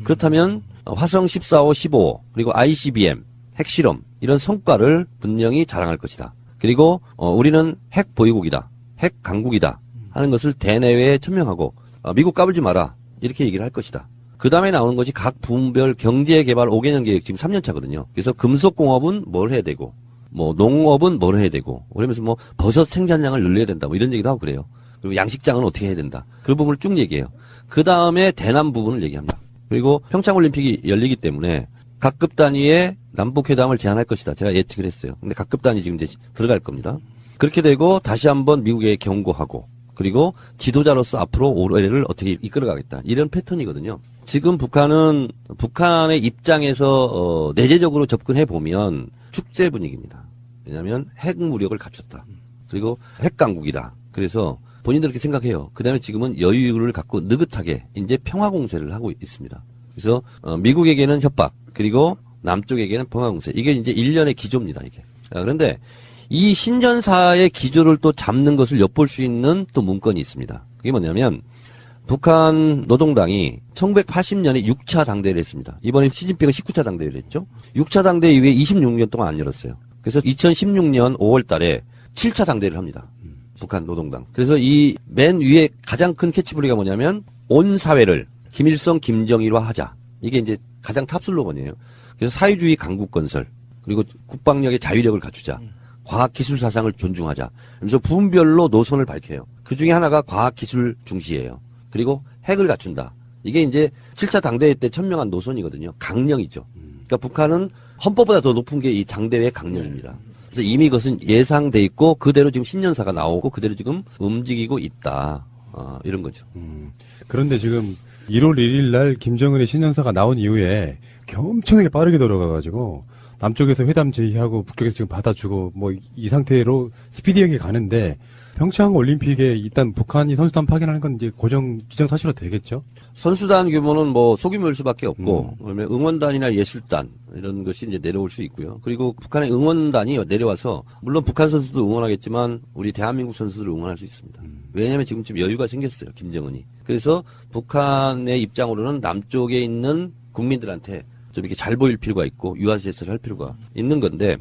그렇다면 화성 14호, 15호, 그리고 ICBM, 핵실험 이런 성과를 분명히 자랑할 것이다. 그리고 우리는 핵 보유국이다, 핵 강국이다 하는 것을 대내외에 천명하고 미국 까불지 마라 이렇게 얘기를 할 것이다. 그 다음에 나오는 것이 각 부문별 경제개발 5개년 계획 지금 3년 차거든요. 그래서 금속공업은 뭘 해야 되고, 뭐 농업은 뭘 해야 되고, 그러면서 뭐 버섯 생산량을 늘려야 된다, 뭐 이런 얘기도 하고 그래요. 그리고 양식장은 어떻게 해야 된다. 그 부분을 쭉 얘기해요. 그 다음에 대남 부분을 얘기합니다. 그리고 평창올림픽이 열리기 때문에 각급 단위의 남북회담을 제안할 것이다. 제가 예측을 했어요. 근데 각급 단위 지금 이제 들어갈 겁니다. 그렇게 되고 다시 한번 미국에 경고하고, 그리고 지도자로서 앞으로 올해를 어떻게 이끌어가겠다. 이런 패턴이거든요. 지금 북한은 북한의 입장에서 내재적으로 접근해 보면 축제 분위기입니다. 왜냐하면 핵 무력을 갖췄다. 그리고 핵 강국이다. 그래서 본인들 그렇게 생각해요. 그다음에 지금은 여유를 갖고 느긋하게 이제 평화 공세를 하고 있습니다. 그래서 미국에게는 협박, 그리고 남쪽에게는 평화 공세. 이게 이제 일련의 기조입니다. 이게. 그런데 이 신전사의 기조를 또 잡는 것을 엿볼 수 있는 또 문건이 있습니다. 그게 뭐냐면 북한 노동당이 1980년에 6차 당대회를 했습니다. 이번에 시진핑은 19차 당대회를 했죠. 6차 당대회 이후에 26년 동안 안 열었어요. 그래서 2016년 5월 달에 7차 당대회를 합니다. 북한 노동당. 그래서 이 맨 위에 가장 큰 캐치프레이가 뭐냐면 온 사회를 김일성, 김정일화 하자. 이게 이제 가장 탑 슬로건이에요. 그래서 사회주의 강국 건설, 그리고 국방력의 자위력을 갖추자. 과학기술 사상을 존중하자. 그래서 부분별로 노선을 밝혀요. 그 중에 하나가 과학기술 중시예요. 그리고 핵을 갖춘다. 이게 이제 7차 당대회 때 천명한 노선이거든요. 강령이죠. 그러니까 북한은 헌법보다 더 높은 게 이 당대회 강령입니다. 그래서 이미 그것은 예상돼 있고 그대로 지금 신년사가 나오고 그대로 지금 움직이고 있다. 이런 거죠. 그런데 지금 1월 1일 날 김정은의 신년사가 나온 이후에 엄청나게 빠르게 돌아가가지고 남쪽에서 회담 제의하고 북쪽에서 지금 받아주고 뭐 이 상태로 스피디하게 가는데 평창 올림픽에 일단 북한이 선수단 파견하는 건 이제 기정사실화 되겠죠? 선수단 규모는 뭐 소규모일 수밖에 없고, 그러면 응원단이나 예술단 이런 것이 이제 내려올 수 있고요. 그리고 북한의 응원단이 내려와서 물론 북한 선수도 응원하겠지만 우리 대한민국 선수들을 응원할 수 있습니다. 왜냐하면 지금 좀 여유가 생겼어요, 김정은이. 그래서 북한의 입장으로는 남쪽에 있는 국민들한테 좀 이렇게 잘 보일 필요가 있고 유아시에스를 할 필요가 있는 건데,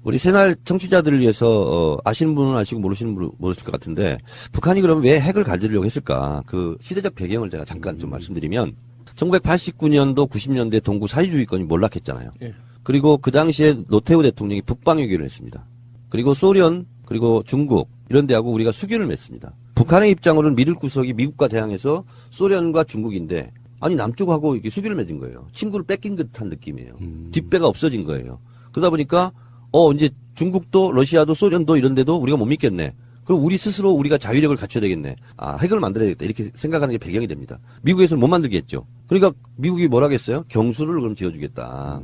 우리 새날 청취자들을 위해서 아시는 분은 아시고 모르시는 분은 모르실 것 같은데, 북한이 그러면 왜 핵을 가지려고 했을까? 그 시대적 배경을 제가 잠깐 좀 말씀드리면, 1989년도 90년대 동구 사회주의권이 몰락했잖아요. 예. 그리고 그 당시에 노태우 대통령이 북방외교를 했습니다. 그리고 소련, 그리고 중국 이런 데하고 우리가 수교를 맺습니다. 북한의 입장으로는 믿을 구석이 미국과 대항해서 소련과 중국인데 아니 남쪽하고 이렇게 수교를 맺은 거예요. 친구를 뺏긴 듯한 느낌이에요. 뒷배가 없어진 거예요. 그러다 보니까 이제 중국도 러시아도 소련도 이런 데도 우리가 못 믿겠네. 그럼 우리 스스로 우리가 자위력을 갖춰야 되겠네. 핵을 만들어야겠다. 이렇게 생각하는 게 배경이 됩니다. 미국에서는 못 만들겠죠. 그러니까 미국이 뭐라겠어요? 경수를 그럼 지어주겠다.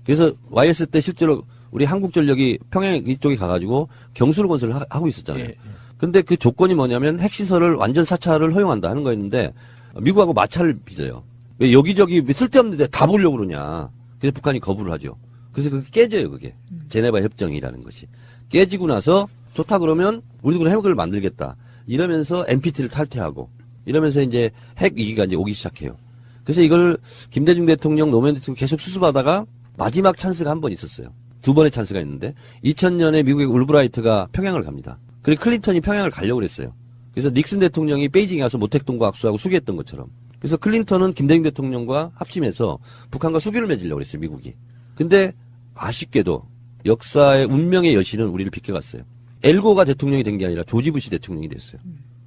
그래서 YS 때 실제로 우리 한국전력이 평양 이쪽에 가가지고 경수를 건설을 하고 있었잖아요. 근데 그 조건이 뭐냐면 핵시설을 완전 사찰을 허용한다 하는 거였는데 미국하고 마찰을 빚어요. 왜 여기저기 쓸데없는데 다 보려고 그러냐. 그래서 북한이 거부를 하죠. 그래서 그게 깨져요, 그게. 제네바 협정이라는 것이. 깨지고 나서 좋다 그러면 우리도 그럼 핵을 만들겠다. 이러면서 NPT를 탈퇴하고 이러면서 이제 핵 위기가 이제 오기 시작해요. 그래서 이걸 김대중 대통령, 노무현 대통령 계속 수습하다가 마지막 찬스가 한 번 있었어요. 두 번의 찬스가 있는데 2000년에 미국의 울브라이트가 평양을 갑니다. 그리고 클린턴이 평양을 가려고 그랬어요. 그래서 닉슨 대통령이 베이징에 가서 모택동과 악수하고 수교했던 것처럼. 그래서 클린턴은 김대중 대통령과 합심해서 북한과 수교를 맺으려고 했어요, 미국이. 근데 아쉽게도 역사의 운명의 여신은 우리를 비켜갔어요. 엘고가 대통령이 된 게 아니라 조지 부시 대통령이 됐어요.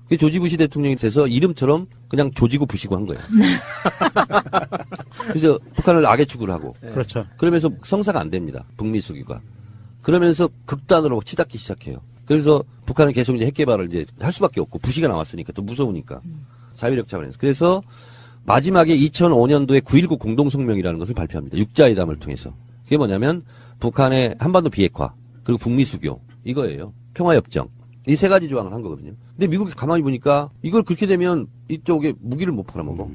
그 조지 부시 대통령이 돼서 이름처럼 그냥 조지고 부시고 한 거예요. 그래서 북한을 악의 축을 하고. 그렇죠. 그러면서 성사가 안 됩니다. 북미 수교가. 그러면서 극단으로 치닫기 시작해요. 그래서 북한은 계속 이제 핵 개발을 이제 할 수밖에 없고 부시가 나왔으니까 또 무서우니까 자위력 차원에서. 그래서 마지막에 2005년도에 9.19 공동성명이라는 것을 발표합니다. 육자회담을 통해서. 그게 뭐냐면 북한의 한반도 비핵화 그리고 북미 수교 이거예요. 평화협정. 이 세 가지 조항을 한 거거든요. 근데 미국이 가만히 보니까 이걸 그렇게 되면 이쪽에 무기를 못 팔아먹어.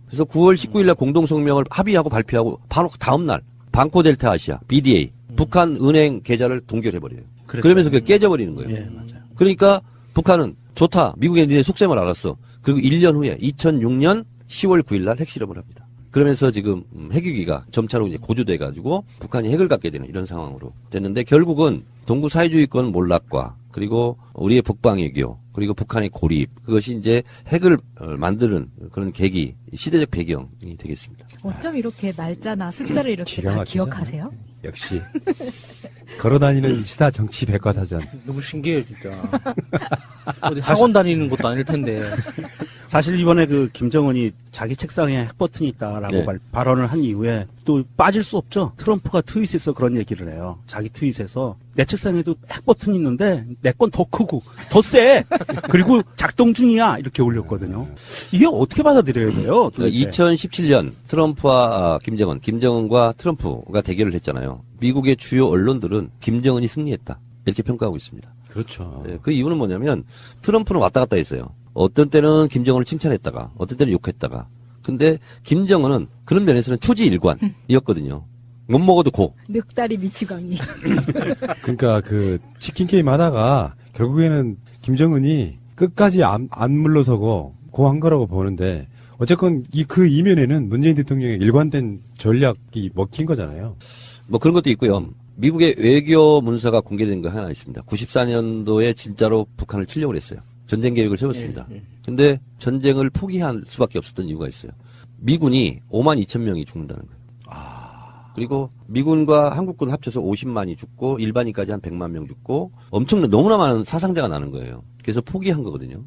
그래서 9월 19일 날 공동성명을 합의하고 발표하고 바로 다음 날 방코델타 아시아 BDA 북한 은행 계좌를 동결해버려요. 그러면서 그게 깨져버리는 거예요. 예, 맞아요. 그러니까 북한은 좋다. 미국의 니네 속셈을 알았어. 그리고 1년 후에 2006년 10월 9일 날 핵실험을 합니다. 그러면서 지금 핵위기가 점차로 이제 고조돼가지고 북한이 핵을 갖게 되는 이런 상황으로 됐는데 결국은 동구 사회주의권 몰락과 그리고 우리의 북방외교 그리고 북한의 고립 그것이 이제 핵을 만드는 그런 계기 시대적 배경이 되겠습니다. 어쩜 이렇게 날짜나 숫자를 이렇게 기가 다 막히죠? 기억하세요? 역시 걸어다니는 시사 정치 백과사전. 너무 신기해요, 진짜. 어디 학원 다니는 것도 아닐 텐데. 사실 이번에 그 김정은이 자기 책상에 핵 버튼이 있다라고 네. 발언을 한 이후에 또 빠질 수 없죠. 트럼프가 트윗에서 그런 얘기를 해요. 자기 트윗에서 내 책상에도 핵 버튼이 있는데 내 건 더 크고 더 세. 그리고 작동 중이야 이렇게 올렸거든요. 이게 어떻게 받아들여야 돼요? 도대체? 2017년 트럼프와 김정은, 김정은과 트럼프가 대결을 했잖아요. 미국의 주요 언론들은 김정은이 승리했다 이렇게 평가하고 있습니다. 그렇죠. 네, 그 이유는 뭐냐면 트럼프는 왔다 갔다 했어요. 어떤 때는 김정은을 칭찬했다가 어떤 때는 욕했다가. 근데 김정은은 그런 면에서는 초지일관이었거든요. 못 먹어도 고. 늑다리 미치광이. 그러니까 그 치킨 게임 하다가 결국에는 김정은이 끝까지 안 물러서고 고한 거라고 보는데 어쨌건 그 이면에는 문재인 대통령의 일관된 전략이 먹힌 거잖아요. 뭐 그런 것도 있고요. 미국의 외교 문서가 공개된 거 하나 있습니다. 94년도에 진짜로 북한을 치려고 했어요. 전쟁 계획을 세웠습니다. 근데 전쟁을 포기할 수밖에 없었던 이유가 있어요. 미군이 5만 2천 명이 죽는다는 거예요. 그리고 미군과 한국군 합쳐서 50만이 죽고 일반인까지 한 100만 명 죽고 엄청난 너무나 많은 사상자가 나는 거예요. 그래서 포기한 거거든요.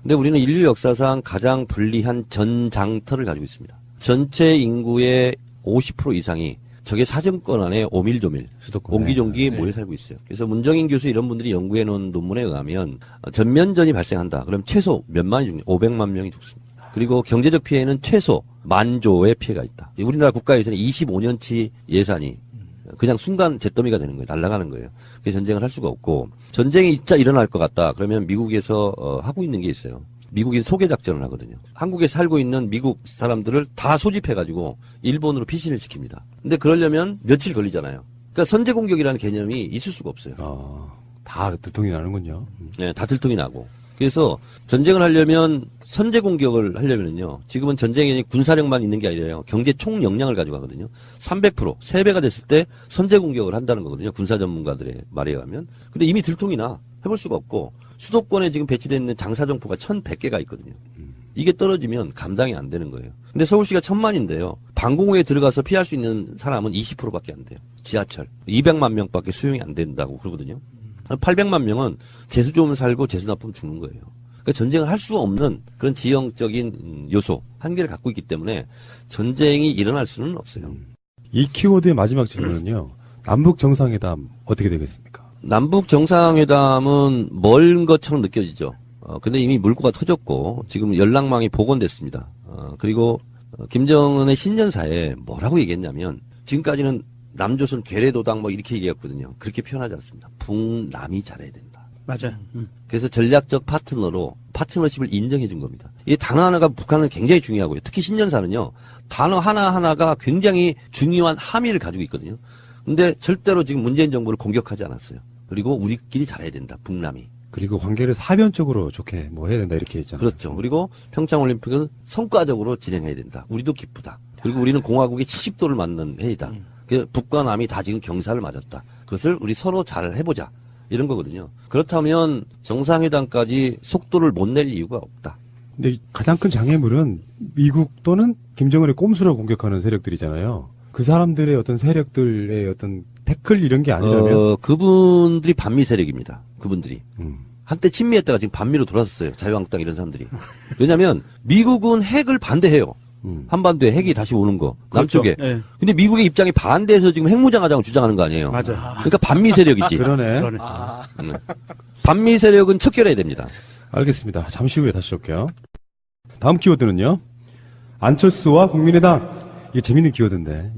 근데 우리는 인류 역사상 가장 불리한 전장터를 가지고 있습니다. 전체 인구의 50% 이상이 적의 사정권 안에 오밀조밀 옹기종기 모여 살고 있어요. 그래서 문정인 교수 이런 분들이 연구해 놓은 논문에 의하면 전면전이 발생한다. 그럼 최소 몇만이 죽냐? 500만 명이 죽습니다. 그리고 경제적 피해는 최소 10,000조의 피해가 있다. 우리나라 국가 예산이 25년치 예산이 그냥 순간 잿더미가 되는 거예요. 날아가는 거예요. 그래서 전쟁을 할 수가 없고 전쟁이 진짜 일어날 것 같다. 그러면 미국에서 하고 있는 게 있어요. 미국이 소개 작전을 하거든요. 한국에 살고 있는 미국 사람들을 다 소집해가지고 일본으로 피신을 시킵니다. 근데 그러려면 며칠 걸리잖아요. 그러니까 선제 공격이라는 개념이 있을 수가 없어요. 다 들통이 나는군요. 네, 다 들통이 나고. 그래서 전쟁을 하려면 선제 공격을 하려면요. 지금은 전쟁에 군사력만 있는 게 아니라요. 경제 총 역량을 가지고 하거든요. 300%, 3배가 됐을 때 선제 공격을 한다는 거거든요. 군사 전문가들의 말에 의하면. 근데 이미 들통이 나. 해볼 수가 없고 수도권에 지금 배치되어 있는 장사정포가 1,100개가 있거든요. 이게 떨어지면 감당이 안 되는 거예요. 근데 서울시가 1000만인데요. 방공호에 들어가서 피할 수 있는 사람은 20%밖에 안 돼요. 지하철. 200만 명밖에 수용이 안 된다고 그러거든요. 800만 명은 재수 좋으면 살고 재수 나쁘면 죽는 거예요. 그러니까 전쟁을 할 수 없는 그런 지형적인 요소, 한계를 갖고 있기 때문에 전쟁이 일어날 수는 없어요. 이 키워드의 마지막 질문은요. 남북 정상회담 어떻게 되겠습니까? 남북 정상회담은 멀은 것처럼 느껴지죠. 근데 이미 물꼬가 터졌고 지금 연락망이 복원됐습니다. 그리고 김정은의 신년사에 뭐라고 얘기했냐면 지금까지는 남조선 괴뢰도당 뭐 이렇게 얘기했거든요. 그렇게 표현하지 않습니다. 북남이 잘해야 된다. 맞아요. 그래서 전략적 파트너십을 인정해 준 겁니다. 이 단어 하나가 북한은 굉장히 중요하고요. 특히 신년사는요. 단어 하나하나가 굉장히 중요한 함의를 가지고 있거든요. 근데 절대로 지금 문재인 정부를 공격하지 않았어요. 그리고 우리끼리 잘해야 된다. 북남이. 그리고 관계를 사변적으로 좋게 뭐 해야 된다 이렇게 했잖아요. 그렇죠. 그리고 평창올림픽은 성과적으로 진행해야 된다. 우리도 기쁘다. 그리고 우리는 공화국의 70도를 맞는 해이다. 북과 남이 다 지금 경사를 맞았다. 그것을 우리 서로 잘 해보자. 이런 거거든요. 그렇다면 정상회담까지 속도를 못 낼 이유가 없다. 근데 가장 큰 장애물은 미국 또는 김정은의 꼼수를 공격하는 세력들이잖아요. 그 사람들의 어떤 세력들의 어떤 태클 이런 게 아니라면 그분들이 반미 세력입니다. 그분들이. 한때 친미했다가 지금 반미로 돌아섰어요. 자유한국당 이런 사람들이. 왜냐하면 미국은 핵을 반대해요. 한반도에 핵이 다시 오는 거. 남쪽에. 그렇죠. 네. 근데 미국의 입장이 반대해서 지금 핵무장하자고 주장하는 거 아니에요. 맞아요. 그러니까 반미 세력이지. 그러네. 네. 반미 세력은 척결해야 됩니다. 알겠습니다. 잠시 후에 다시 올게요. 다음 키워드는요. 안철수와 국민의당. 이게 재밌는 키워드인데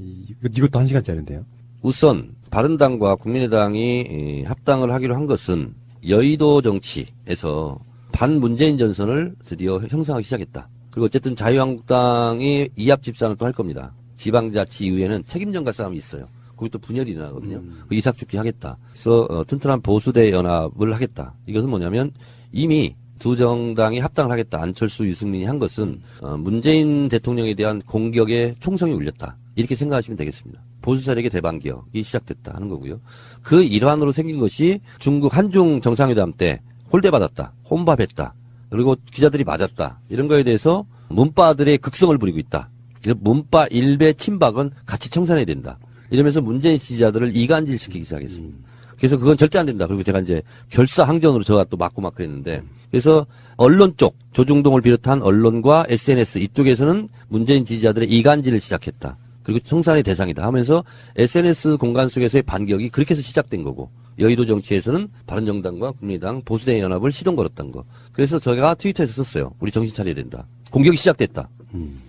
이것도 1시간짜리인데요. 우선 바른당과 국민의당이 합당을 하기로 한 것은 여의도 정치에서 반문재인 전선을 드디어 형성하기 시작했다. 그리고 어쨌든 자유한국당이 이합 집산을 또 할 겁니다. 지방자치의회는 책임전가 싸움이 있어요. 거기 또 분열이 일어나거든요. 그 이삭죽기 하겠다. 그래서 튼튼한 보수대 연합을 하겠다. 이것은 뭐냐면 이미 두 정당이 합당을 하겠다. 안철수, 유승민이 한 것은 문재인 대통령에 대한 공격에 총성이 울렸다. 이렇게 생각하시면 되겠습니다. 보수 세력의 대반격이 시작됐다 하는 거고요. 그 일환으로 생긴 것이 중국 한중 정상회담 때 홀대받았다. 혼밥했다. 그리고 기자들이 맞았다. 이런 거에 대해서 문파들의 극성을 부리고 있다. 그래서 문파 일배 친박은 같이 청산해야 된다. 이러면서 문재인 지지자들을 이간질시키기 시작했습니다. 그래서 그건 절대 안 된다. 그리고 제가 이제 결사항전으로 저가 또 맞고 막 그랬는데 그래서 언론 쪽 조중동을 비롯한 언론과 SNS 이쪽에서는 문재인 지지자들의 이간질을 시작했다. 그리고 청산의 대상이다 하면서 SNS 공간 속에서의 반격이 그렇게 해서 시작된 거고 여의도 정치에서는 바른정당과 국민의당 보수대 연합을 시동 걸었던 거. 그래서 저희가 트위터에서 썼어요. 우리 정신 차려야 된다. 공격이 시작됐다.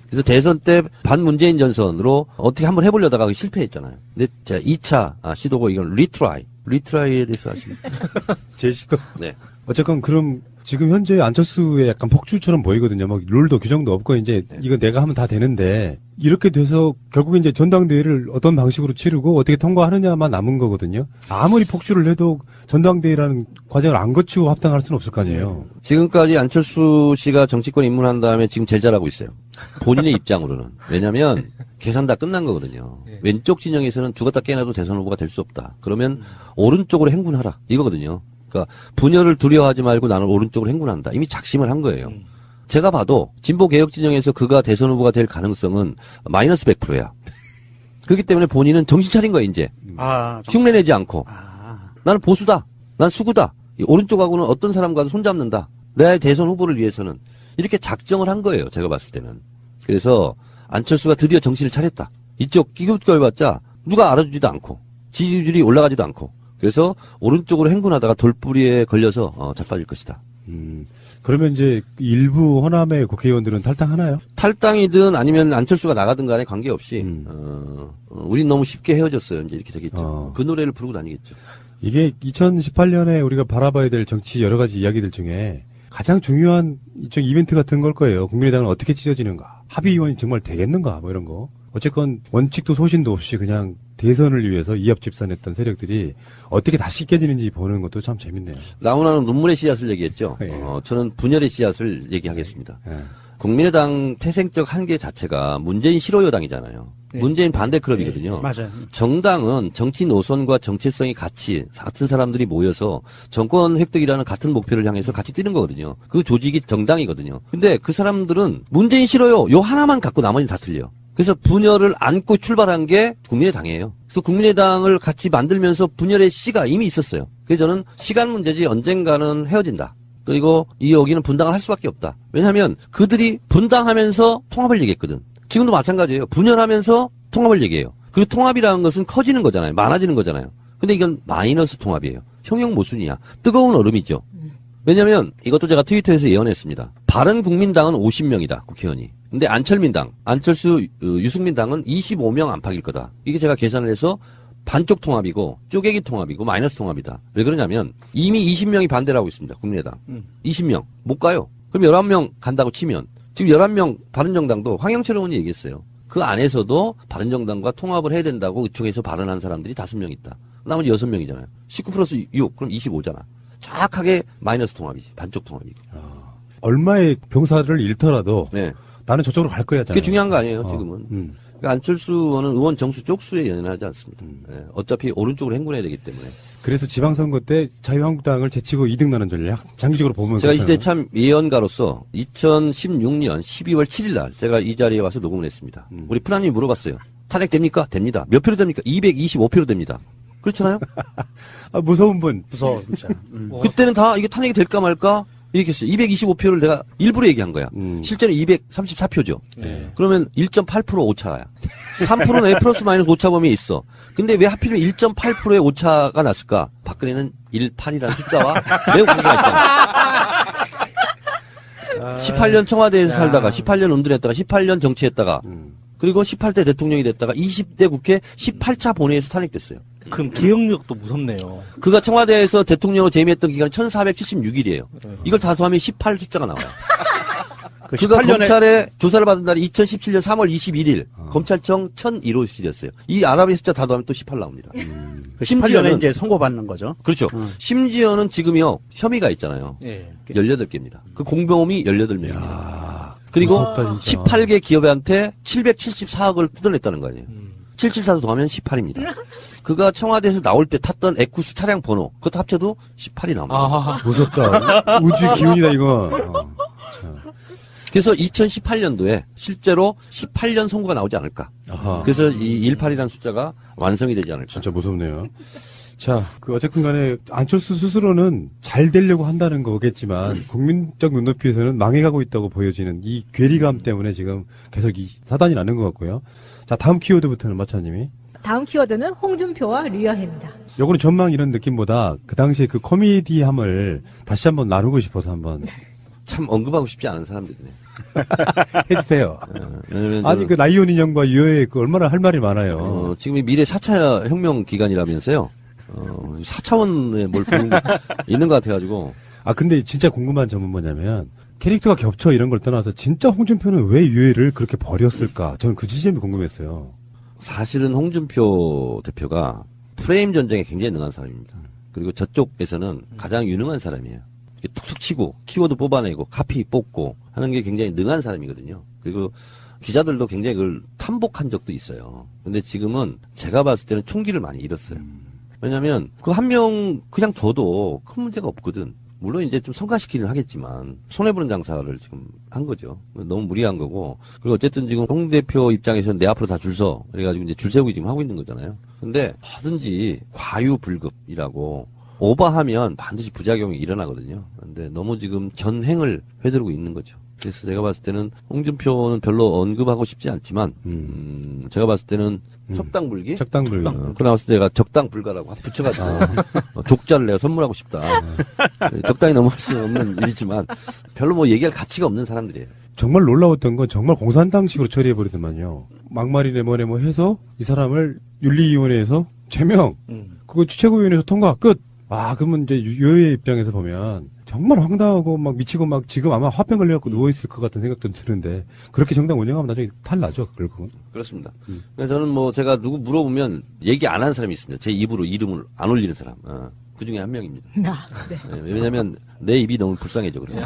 그래서 대선 때 반문재인 전선으로 어떻게 한번 해보려다가 실패했잖아요. 근데 제가 2차 시도고 이건 리트라이에 대해서 아십니까? 제 시도. 네. 어쨌건 그럼 지금 현재 안철수의 약간 폭주처럼 보이거든요. 막 룰도 규정도 없고 이제 이거 내가 하면 다 되는데 이렇게 돼서 결국에 이제 전당대회를 어떤 방식으로 치르고 어떻게 통과하느냐만 남은 거거든요. 아무리 폭주를 해도 전당대회라는 과정을 안 거치고 합당할 수는 없을 거 아니에요. 지금까지 안철수 씨가 정치권 입문한 다음에 지금 제일 잘하고 있어요. 본인의 입장으로는. 왜냐하면 계산 다 끝난 거거든요. 왼쪽 진영에서는 죽었다 깨어나도 대선 후보가 될 수 없다. 그러면 오른쪽으로 행군하라. 이거거든요. 그러니까 분열을 두려워하지 말고 나는 오른쪽으로 행군한다. 이미 작심을 한 거예요. 제가 봐도 진보 개혁 진영에서 그가 대선 후보가 될 가능성은 마이너스 100%야. 그렇기 때문에 본인은 정신 차린 거야 이제. 흉내내지 않고. 나는 보수다. 난 수구다. 오른쪽하고는 어떤 사람과도 손잡는다. 내 대선 후보를 위해서는. 이렇게 작정을 한 거예요. 제가 봤을 때는. 그래서 안철수가 드디어 정신을 차렸다. 이쪽 끼급결봤자 누가 알아주지도 않고 지지율이 올라가지도 않고 그래서 오른쪽으로 행군하다가 돌뿌리에 걸려서 자빠질 것이다. 그러면 이제 일부 호남의 국회의원들은 탈당하나요? 탈당이든 아니면 안철수가 나가든 간에 관계없이 우린 너무 쉽게 헤어졌어요. 이제 이렇게 되겠죠. 그 노래를 부르고 다니겠죠. 이게 2018년에 우리가 바라봐야 될 정치 여러 가지 이야기들 중에 가장 중요한 일종의 이벤트 같은 걸 거예요. 국민의당은 어떻게 찢어지는가? 합의의원이 정말 되겠는가? 뭐 이런 거. 어쨌건 원칙도 소신도 없이 그냥 대선을 위해서 이합 집산했던 세력들이 어떻게 다시 깨지는지 보는 것도 참 재밌네요. 나훈아는 눈물의 씨앗을 얘기했죠. 저는 분열의 씨앗을 얘기하겠습니다. 국민의당 태생적 한계 자체가 문재인 싫어 여당이잖아요. 네. 문재인 반대 클럽이거든요. 맞아요. 정당은 정치 노선과 정체성이 같은 사람들이 모여서 정권 획득이라는 같은 목표를 향해서 같이 뛰는 거거든요. 그 조직이 정당이거든요. 근데 그 사람들은 문재인 싫어요. 요 하나만 갖고 나머지는 다 틀려. 그래서 분열을 안고 출발한 게 국민의당이에요. 그래서 국민의당을 같이 만들면서 분열의 씨가 이미 있었어요. 그래서 저는 시간 문제지 언젠가는 헤어진다. 그리고 여기는 분당을 할 수밖에 없다. 왜냐하면 그들이 분당하면서 통합을 얘기했거든. 지금도 마찬가지예요. 분열하면서 통합을 얘기해요. 그리고 통합이라는 것은 커지는 거잖아요. 많아지는 거잖아요. 근데 이건 마이너스 통합이에요. 형용 모순이야. 뜨거운 얼음이죠. 왜냐하면 이것도 제가 트위터에서 예언했습니다. 바른국민당은 50명이다. 국회의원이. 근데 안철민당, 안철수, 유승민당은 25명 안팎일 거다. 이게 제가 계산을 해서 반쪽 통합이고 쪼개기 통합이고 마이너스 통합이다. 왜 그러냐면 이미 20명이 반대를 하고 있습니다. 국민의당. 20명. 못 가요. 그럼 11명 간다고 치면 지금 11명 바른정당도 황영철 의원이 얘기했어요. 그 안에서도 바른정당과 통합을 해야 된다고 그쪽에서 발언한 사람들이 5명 있다. 나머지 6명이잖아요. 19 플러스 6 그럼 25잖아. 정확하게 마이너스 통합이지. 반쪽 통합이고. 얼마의 병사를 잃더라도 네. 나는 저쪽으로 갈 거야. 그게 중요한 거 아니에요. 지금은. 그러니까 안철수 의원은 의원 정수 쪽수에 연연하지 않습니다. 네. 어차피 오른쪽으로 행군해야 되기 때문에. 그래서 지방선거 때 자유한국당을 제치고 2등 나는 전략? 장기적으로 보면. 제가 이 시대 참 예언가로서 2016년 12월 7일 날 제가 이 자리에 와서 녹음을 했습니다. 우리 프라님이 물어봤어요. 탄핵 됩니까? 됩니다. 몇 표로 됩니까? 225표로 됩니다. 그렇잖아요? 아, 무서운 분. 무서워, 진짜. 그때는 다 이게 탄핵이 될까 말까? 이렇게 했어요. 225표를 내가 일부러 얘기한 거야. 실제는 234표죠. 네. 그러면 1.8% 오차야. 3%는 A 플러스 마이너스 오차 범위에 있어. 근데 왜 하필이면 1.8%의 오차가 났을까? 박근혜는 18이라는 숫자와 매우 관계가 있잖아. 18년 청와대에서 살다가 18년 운전했다가 18년 정치했다가 그리고 18대 대통령이 됐다가 20대 국회 18차 본회의에서 탄핵됐어요. 그럼 기억력도 무섭네요. 그가 청와대에서 대통령으로 재임했던 기간이 1476일이에요. 이걸 다 더하면 18 숫자가 나와요. 그가 검찰에 조사를 받은 날이 2017년 3월 21일 검찰청 1001호실이었어요. 이 아랍의 숫자 다 더하면 또 18 나옵니다. 18년에 이제 선고받는 거죠. 그렇죠. 심지어는 지금요 혐의가 있잖아요. 예. 18개입니다. 그 공범이 18명입니다. 그리고 무섭다, 진짜. 18개 기업한테 774억을 뜯어냈다는 거 아니에요. 774도 더하면 18입니다. 그가 청와대에서 나올 때 탔던 에쿠스 차량 번호 그것도 합쳐도 18이 나옵니다. 아, 무섭다. 우주 기운이다, 이거. 그래서 2018년도에 실제로 18년 선고가 나오지 않을까. 아하. 그래서 이 18이라는 숫자가 완성이 되지 않을까. 진짜 무섭네요. 자, 어쨌든 간에 안철수 스스로는 잘 되려고 한다는 거겠지만 국민적 눈높이에서는 망해가고 있다고 보여지는 이 괴리감 때문에 지금 계속 이 사단이 나는 것 같고요. 자, 다음 키워드부터는 마차님이. 다음 키워드는 홍준표와 류여해입니다. 요거는 전망 이런 느낌보다 그 당시에 그 코미디함을 다시 한번 나누고 싶어서 한번 참 언급하고 싶지 않은 사람들이네. 해주세요. 왜냐면 아니, 그 라이온 인형과 유여의 그 얼마나 할 말이 많아요. 지금 이 미래 4차 혁명 기간이라면서요. 4차원에 뭘 보는 거 있는 것 같아가지고. 아, 근데 진짜 궁금한 점은 뭐냐면 캐릭터가 겹쳐 이런 걸 떠나서 진짜 홍준표는 왜 유해를 그렇게 버렸을까? 저는 그 지점이 궁금했어요. 사실은 홍준표 대표가 프레임 전쟁에 굉장히 능한 사람입니다. 그리고 저쪽에서는 가장 유능한 사람이에요. 툭툭 치고 키워드 뽑아내고 카피 뽑고 하는 게 굉장히 능한 사람이거든요. 그리고 기자들도 굉장히 그걸 탐복한 적도 있어요. 근데 지금은 제가 봤을 때는 총기를 많이 잃었어요. 왜냐면 그 한 명 그냥 둬도 큰 문제가 없거든. 물론 이제 좀 성과시키긴 하겠지만 손해보는 장사를 지금 한 거죠. 너무 무리한 거고. 그리고 어쨌든 지금 홍 대표 입장에서는 내 앞으로 다 줄 서. 그래가지고 이제 줄 세우고 지금 하고 있는 거잖아요. 근데 하든지 과유불급이라고 오버하면 반드시 부작용이 일어나거든요. 근데 너무 지금 전횡을 휘두르고 있는 거죠. 그래서 제가 봤을 때는 홍준표는 별로 언급하고 싶지 않지만 제가 봤을 때는 적당불기? 적당불기. 그 나왔을 때 내가 적당불가라고 붙여가지고 족자를 내가 선물하고 싶다. 적당히 너무 할 수 없는 일이지만 별로 뭐 얘기할 가치가 없는 사람들이에요. 정말 놀라웠던 건 정말 공산당식으로 처리해버리더만요. 막말이네 뭐네 뭐 해서 이 사람을 윤리위원회에서 제명, 그거 최고위원회에서 통과, 끝. 아, 그러면 이제 유효의 입장에서 보면 정말 황당하고 막 미치고 막 지금 아마 화병 걸려갖고 누워있을 것 같은 생각도 드는데 그렇게 정당 운영하면 나중에 탈나죠, 결국은. 그렇습니다. 그러니까 저는 뭐 제가 누구 물어보면 얘기 안 한 사람이 있습니다. 제 입으로 이름을 안 올리는 사람. 그 중에 한 명입니다. 아, 네. 왜냐면 내 입이 너무 불쌍해져, 그래서.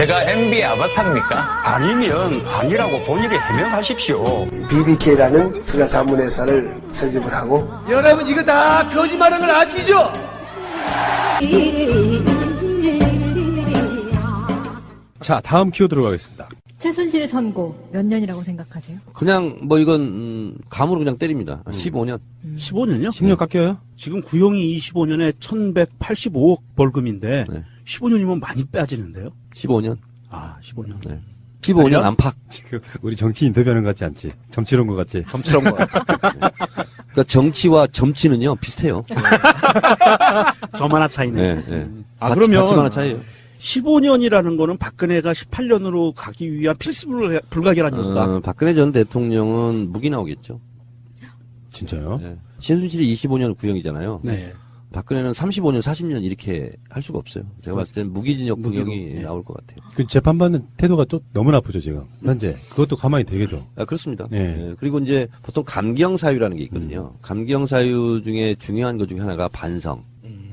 제가 MB 아바타입니까? 아니면 아니라고 본인이 해명하십시오. BBK라는 투자 자문회사를 설립을 하고 여러분 이거 다 거짓말하는 걸 아시죠? 자, 다음 키워드로 가겠습니다. 최순실 선고 몇 년이라고 생각하세요? 그냥 뭐 이건 감으로 그냥 때립니다. 15년. 15년요? 10년 깎여요? 지금 구형이 25년에 1185억 벌금인데 네. 15년이면 많이 빠지는데요? 15년. 아, 15년. 네. 15년 안팎. 지금 우리 정치 인터뷰하는 것 같지 않지? 점치런 것 같지? 점처럼 거. 그러니까 정치와 점치는요 비슷해요. 점 하나 차이네. 네, 네. 아, 그러면 하나 차이예요. 15년이라는 거는 박근혜가 18년으로 가기 위한 필수 불가결한 요소다. 박근혜 전 대통령은 무기 나오겠죠. 진짜요? 네. 최순실이 25년 구형이잖아요. 네. 박근혜는 35년, 40년 이렇게 할 수가 없어요. 제가 봤을 때는 무기징역 구형이 네. 나올 것 같아요. 그 재판받는 태도가 좀 너무 나쁘죠, 지금. 현재. 그것도 가만히 되겠죠. 아, 그렇습니다. 네. 네. 그리고 이제 보통 감경 사유라는 게 있거든요. 감경 사유 중에 중요한 것 중에 하나가 반성,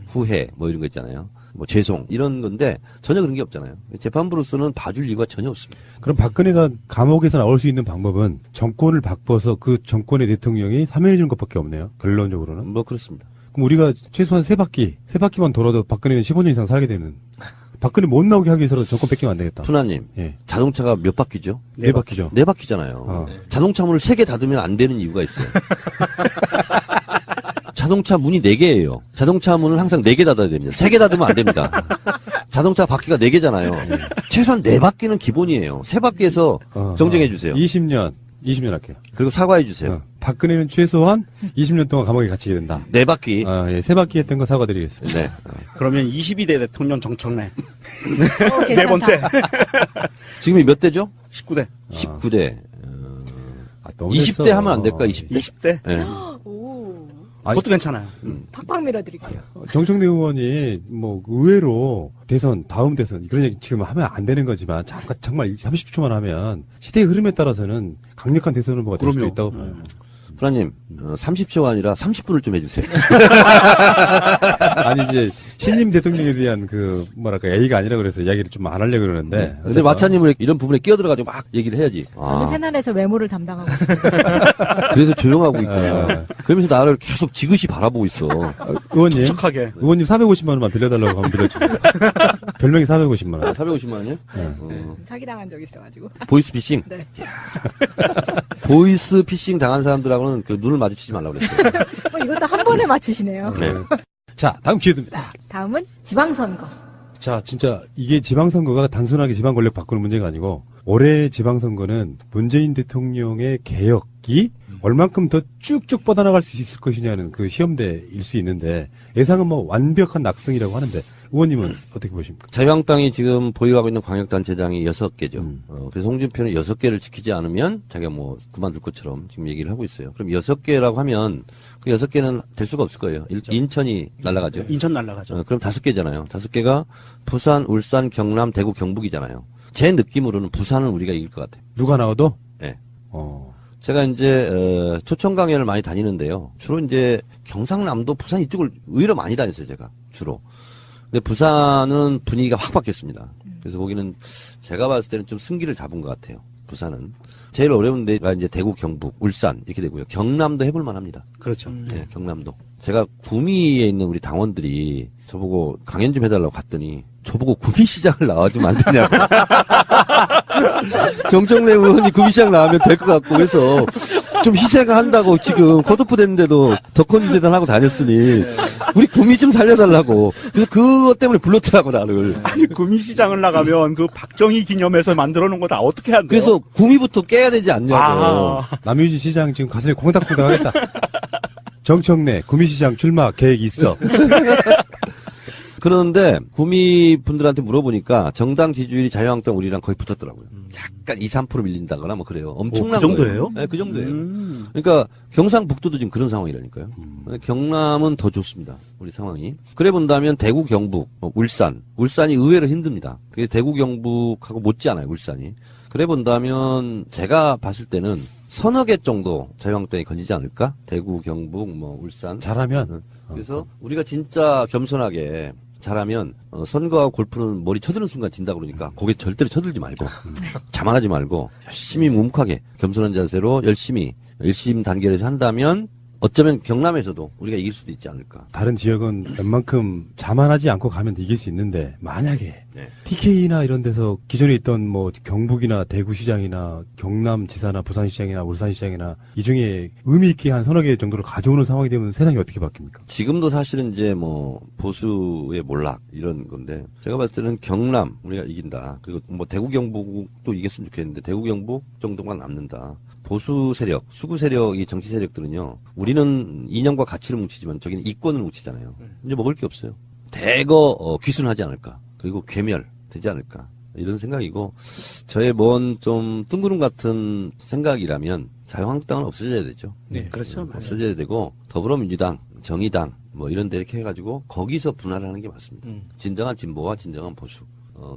후회, 뭐 이런 거 있잖아요. 뭐 죄송 이런 건데 전혀 그런 게 없잖아요. 재판부로서는 봐줄 이유가 전혀 없습니다. 그럼 박근혜가 감옥에서 나올 수 있는 방법은 정권을 바꿔서 그 정권의 대통령이 사면해 주는 것밖에 없네요. 결론적으로는. 뭐 그렇습니다. 그럼 우리가 최소한 세 바퀴만 돌아도 박근혜는 15년 이상 살게 되는. 박근혜 못 나오게 하기 위해서 정권 뺏기면 안 되겠다. 푸나님, 예. 자동차가 몇 바퀴죠? 네 바퀴죠. 네 바퀴잖아요. 자동차 문을 3개 닫으면 안 되는 이유가 있어요. 자동차 문이 4개예요. 자동차 문을 항상 4개 닫아야 됩니다. 3개 닫으면 안 됩니다. 자동차 바퀴가 4개잖아요. 최소한 4바퀴는 기본이에요. 3바퀴에서 정정해 주세요. 20년 할게요. 그리고 사과해 주세요. 박근혜는 최소한 20년 동안 감옥에 gat이게 된다. 4바퀴. 아, 예. 3바퀴 했던 거 사과드리겠습니다. 네. 그러면 22대 대통령 정청래. 괜찮다. 네 번째. 지금이 몇 대죠? 19대. 19대. 너무 20대 됐어. 하면 안 될까? 20대? 20대? 네. 오, 그것도 괜찮아요. 팍팍 밀어드릴게요. 정청래 의원이 뭐 의외로 다음 대선 그런 얘기 지금 하면 안 되는 거지만 잠깐 정말 30초만 하면 시대의 흐름에 따라서는 강력한 대선 후보가 될 수도 있다고 봐요. 프라님, 30초가 아니라 30분을 좀 해주세요. 아니 이제 신임 대통령에 대한 A가 아니라 그래서 이야기를 좀 안 하려고 그러는데. 네. 근데 마차님을 이런 부분에 끼어들어가지고 막 얘기를 해야지. 저는 새날에서 외모를 담당하고 있습니다. 그래서 조용하고 있구나. 그러면서 나를 계속 지그시 바라보고 있어. 의원님. 촉촉하게. 의원님 450만 원만 빌려달라고 하면 빌려줘. 별명이 450만 원. 450만 원이요? 네. 사기당한 적이 있어가지고. 보이스피싱? 네. 보이스피싱 당한 사람들하고는 그 눈을 마주치지 말라고 그랬어요. 이것도 한 번에 맞추시네요. 네. 자, 다음 기회드립니다. 다음은 지방선거. 자, 진짜 이게 지방선거가 단순하게 지방 권력 바꾸는 문제가 아니고 올해 지방선거는 문재인 대통령의 개혁이 얼만큼 더 쭉쭉 뻗어나갈 수 있을 것이냐는 그 시험대일 수 있는데 예상은 뭐 완벽한 낙승이라고 하는데 의원님은 어떻게 보십니까? 자유한국당이 지금 보유하고 있는 광역단체장이 6개죠. 그래서 홍준표는 6개를 지키지 않으면 자기가 뭐 그만둘 것처럼 지금 얘기를 하고 있어요. 그럼 6개라고 하면 그 6개는 될 수가 없을 거예요. 인천이 날아가죠. 인천 날아가죠. 그럼 5개잖아요. 5개가 부산, 울산, 경남, 대구, 경북이잖아요. 제 느낌으로는 부산은 우리가 이길 것 같아요. 누가 나와도? 네. 제가 이제 초청 강연을 많이 다니는데요. 주로 이제 경상남도, 부산 이쪽을 의외로 많이 다녔어요, 제가 주로. 근데 부산은 분위기가 확 바뀌었습니다. 그래서 거기는 제가 봤을 때는 좀 승기를 잡은 것 같아요. 부산은 제일 어려운 데가 이제 대구, 경북, 울산 이렇게 되고요. 경남도 해볼 만합니다. 그렇죠. 네, 경남도. 제가 구미에 있는 우리 당원들이 저보고 강연 좀 해달라고 갔더니 저보고 구미시장을 나와주면 안 되냐고. 정청래 의원이 구미시장 나오면 될 것 같고 그래서 좀 희생한다고 지금 컷오프 됐는데도 덕헌지재단 하고 다녔으니 우리 구미 좀 살려달라고. 그래서 그것 때문에 불렀더라고 나를. 아니 구미시장을 나가면 그 박정희 기념해서 만들어 놓은 거 다 어떻게 한대요? 그래서 구미부터 깨야 되지 않냐고. 남유진 시장 지금 가슴이 콩닥콩닥 하겠다. 정청래 구미시장 출마 계획 있어. 그런데 구미 분들한테 물어보니까 정당 지지율이 자유한국당 우리랑 거의 붙었더라고요. 약간 2-3% 밀린다거나 뭐 그래요. 엄청난 그 정도예요? 거예요. 네, 그 정도예요. 그러니까 경상북도도 지금 그런 상황이라니까요. 경남은 더 좋습니다. 우리 상황이. 그래 본다면 대구, 경북, 울산이 의외로 힘듭니다. 그게 대구, 경북하고 못지않아요. 울산이. 그래 본다면 제가 봤을 때는 서너 개 정도 자유한국당이 건지지 않을까? 대구, 경북, 뭐 울산. 잘하면. 그래서 우리가 진짜 겸손하게 잘하면 선거와 골프는 머리 쳐드는 순간 진다 그러니까 고개 절대로 쳐들지 말고 자만하지 말고 열심히 묵묵하게 겸손한 자세로 열심히 열심 단계에서 한다면 어쩌면 경남에서도 우리가 이길 수도 있지 않을까. 다른 지역은 웬만큼 자만하지 않고 가면 이길 수 있는데 만약에 TK나 이런 데서 기존에 있던 뭐 경북이나 대구시장이나 경남지사나 부산시장이나 울산시장이나 이 중에 의미 있게 한 서너 개 정도를 가져오는 상황이 되면 세상이 어떻게 바뀝니까? 지금도 사실은 이제 뭐 보수의 몰락 이런 건데 제가 봤을 때는 경남 우리가 이긴다. 그리고 뭐 대구 경북도 이겼으면 좋겠는데 대구 경북 정도만 남는다. 보수 세력, 수구 세력이 정치 세력들은요, 우리는 이념과 가치를 뭉치지만 저기는 이권을 뭉치잖아요. 이제 먹을 게 없어요. 대거 귀순하지 않을까. 그리고 괴멸되지 않을까. 이런 생각이고, 저의 뭔 좀 뜬구름 같은 생각이라면 자유한국당은 없어져야 되죠. 네, 그렇죠. 없어져야 되고, 더불어민주당, 정의당, 뭐 이런 데 이렇게 해가지고 거기서 분할을 하는 게 맞습니다. 진정한 진보와 진정한 보수.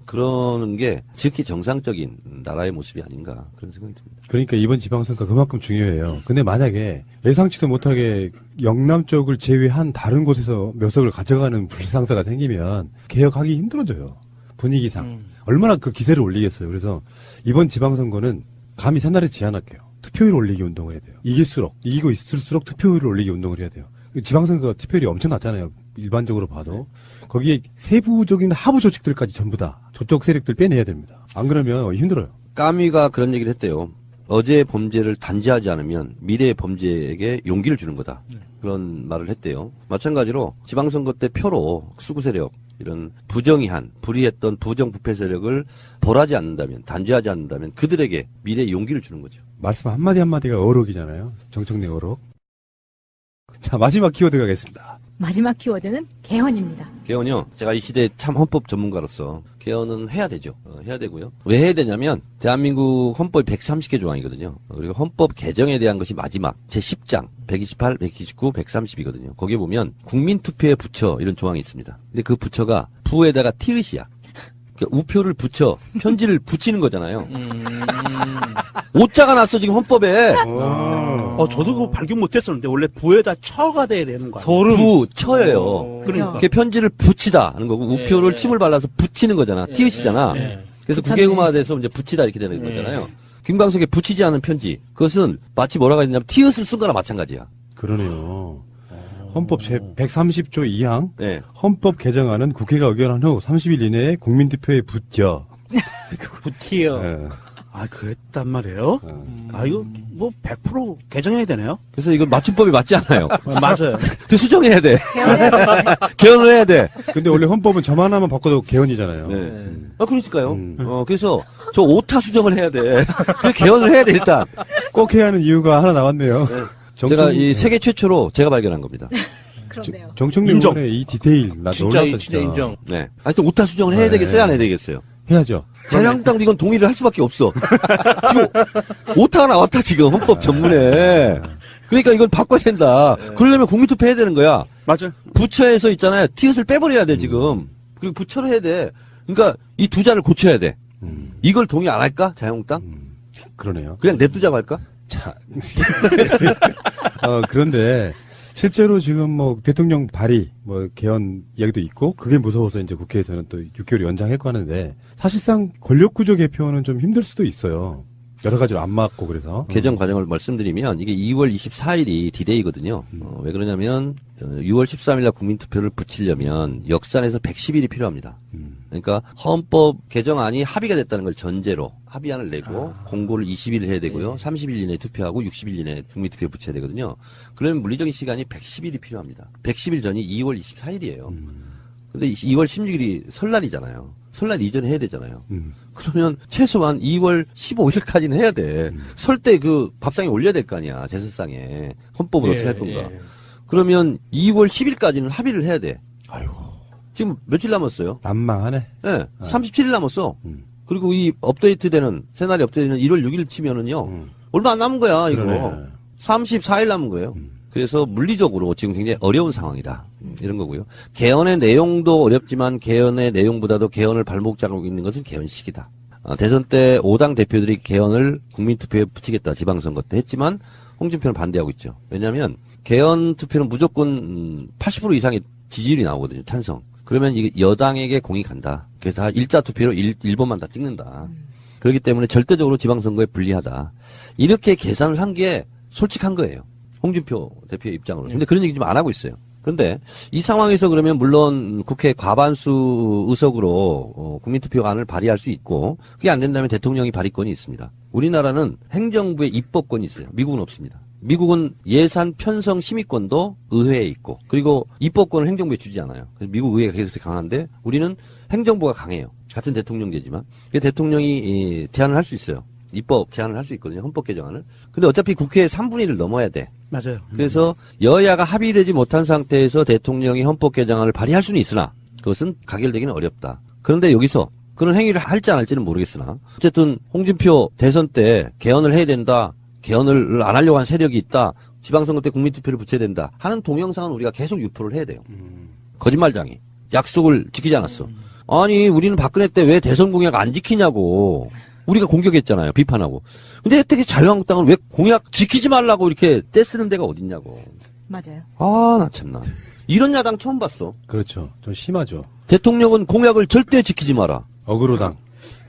그러는 게 지극히 정상적인 나라의 모습이 아닌가 그런 생각이 듭니다. 그러니까 이번 지방선거 그만큼 중요해요. 근데 만약에 예상치도 못하게 영남 쪽을 제외한 다른 곳에서 몇 석을 가져가는 불상사가 생기면 개혁하기 힘들어져요. 분위기상. 얼마나 그 기세를 올리겠어요. 그래서 이번 지방선거는 감히 새날에 제안할게요. 투표율 올리기 운동을 해야 돼요. 이기고 있을수록 투표율을 올리기 운동을 해야 돼요. 지방선거 투표율이 엄청 낮잖아요. 일반적으로 봐도. 거기에 세부적인 하부 조직들까지 전부 다 저쪽 세력들 빼내야 됩니다. 안 그러면 힘들어요. 까미가 그런 얘기를 했대요. 어제의 범죄를 단죄하지 않으면 미래의 범죄에게 용기를 주는 거다. 그런 말을 했대요. 마찬가지로 지방선거 때 표로 수구 세력 이런 부정의한 불의했던 부정부패 세력을 벌하지 않는다면 단죄하지 않는다면 그들에게 미래의 용기를 주는 거죠. 말씀 한마디 한마디가 어록이잖아요. 정청래 어록. 자, 마지막 키워드 가겠습니다. 마지막 키워드는 개헌입니다. 개헌이요. 제가 이 시대 참 헌법 전문가로서 개헌은 해야 되죠. 해야 되고요. 왜 해야 되냐면 대한민국 헌법이 130개 조항이거든요. 그리고 헌법 개정에 대한 것이 마지막 제10장 128, 129, 130이거든요. 거기에 보면 국민투표에 부처 이런 조항이 있습니다. 근데 그 부처가 부에다가 티읕이야. 그러니까 우표를 붙여 편지를 붙이는 거잖아요. 오자가 났어 지금 헌법에. 저도 그거 발견 못했었는데 원래 부에다 처가 돼야 되는 거야. 부 처예요. 그러니까 그게 편지를 붙이다 하는 거고 우표를 침을 발라서 붙이는 거잖아. 티읕이잖아. 그래서 국외음화돼서 이제 붙이다 이렇게 되는 거잖아요. 김광석에 붙이지 않은 편지 그것은 마치 뭐라고 했냐면 티읕을 쓴 거나 마찬가지야. 그러네요. 헌법 제 130조 2항 헌법 개정안은 국회가 의결한 후 30일 이내에 국민투표에 붙여. 붙이요. 아, 그랬단 말이에요? 아, 이거 뭐 100% 개정해야 되네요? 그래서 이건 맞춤법이 맞지 않아요. 맞아요. 그 수정해야 돼. 개헌을 해야 돼. 근데 원래 헌법은 저만 하면 바꿔도 개헌이잖아요. 그러니까요. 그래서 저 오타 수정을 해야 돼. 그 개헌을 해야 돼 일단. 꼭 해야 하는 이유가 하나 나왔네요. 제가 이 세계 최초로 제가 발견한 겁니다. 그렇네요. 정청래 의원의 이 디테일 나 놀랐다 진짜. 인정. 네. 하여튼 오타 수정을 해야 되겠어요, 안 해야 되겠어요? 해야죠. 자유한국당도 이건 동의를 할 수밖에 없어. 지금 오타가 나왔다 지금 헌법 전문에. 그러니까 이걸 바꿔야 된다. 그러려면 국민투표 해야 되는 거야. 맞아요. 부처에서 있잖아요. 티읕을 빼버려야 돼 지금. 그리고 부처를 해야 돼. 그러니까 이 두 자를 고쳐야 돼. 이걸 동의 안 할까 자유한국당? 그러네요. 그냥 냅두자고 할까? 자, 그런데 실제로 지금 뭐 대통령 발의 뭐 개헌 이야기도 있고 그게 무서워서 이제 국회에서는 또 6개월 연장했고 하는데 사실상 권력구조 개편은 좀 힘들 수도 있어요. 여러 가지로 안 맞고 그래서. 개정 과정을 말씀드리면 이게 2월 24일이 디데이거든요. 왜 그러냐면 6월 13일 날 국민투표를 붙이려면 역산에서 110일이 필요합니다. 그러니까 헌법 개정안이 합의가 됐다는 걸 전제로 합의안을 내고 공고를 20일 해야 되고요. 30일 이내에 투표하고 60일 이내에 국민투표에 붙여야 되거든요. 그러면 물리적인 시간이 110일이 필요합니다. 110일 전이 2월 24일이에요. 근데 2월 16일이 설날이잖아요. 설날 이전에 해야 되잖아요. 그러면 최소한 2월 15일까지는 해야 돼. 설 때 그 밥상에 올려야 될 거 아니야. 제사상에. 헌법을 어떻게 할 건가. 그러면 2월 10일까지는 합의를 해야 돼. 아이고. 지금 며칠 남았어요? 난망하네. 네. 37일 남았어. 그리고 이 업데이트되는, 새날이 업데이트되는 1월 6일 치면은요. 얼마 안 남은 거야, 이거. 그러네. 34일 남은 거예요. 그래서 물리적으로 지금 굉장히 어려운 상황이다. 이런 거고요. 개헌의 내용도 어렵지만 개헌의 내용보다도 개헌을 발목 잡고 있는 것은 개헌식이다. 대선 때 5당 대표들이 개헌을 국민투표에 붙이겠다. 지방선거 때 했지만 홍준표는 반대하고 있죠. 왜냐하면 개헌 투표는 무조건 80% 이상의 지지율이 나오거든요. 찬성. 그러면 이게 여당에게 공이 간다. 그래서 다 일자 투표로 1번만 다 찍는다. 그렇기 때문에 절대적으로 지방선거에 불리하다. 이렇게 계산을 한 게 솔직한 거예요. 홍준표 대표의 입장으로. 근데 그런 얘기 좀 안 하고 있어요. 그런데 이 상황에서 그러면 물론 국회 과반수 의석으로 국민투표안을 발의할 수 있고 그게 안 된다면 대통령이 발의권이 있습니다. 우리나라는 행정부의 입법권이 있어요. 미국은 없습니다. 미국은 예산 편성 심의권도 의회에 있고 그리고 입법권을 행정부에 주지 않아요. 그래서 미국 의회가 그래서 강한데 우리는 행정부가 강해요. 같은 대통령제지만 대통령이 제안을 할 수 있어요. 입법 제안을 할 수 있거든요. 헌법 개정안을. 근데 어차피 국회의 3분의 1을 넘어야 돼. 맞아요. 그래서 여야가 합의되지 못한 상태에서 대통령이 헌법 개정안을 발의할 수는 있으나 그것은 가결되기는 어렵다. 그런데 여기서 그런 행위를 할지 안 할지는 모르겠으나 어쨌든 홍준표 대선 때 개헌을 해야 된다. 개헌을 안 하려고 한 세력이 있다. 지방선거 때 국민투표를 붙여야 된다. 하는 동영상은 우리가 계속 유포를 해야 돼요. 거짓말장이. 약속을 지키지 않았어. 아니 우리는 박근혜 때 왜 대선 공약 안 지키냐고. 우리가 공격했잖아요. 비판하고. 근데 혜택의 자유한국당은 왜 공약 지키지 말라고 이렇게 떼쓰는 데가 어딨냐고. 맞아요. 아, 나 참나. 이런 야당 처음 봤어. 그렇죠. 좀 심하죠. 대통령은 공약을 절대 지키지 마라. 어그로당.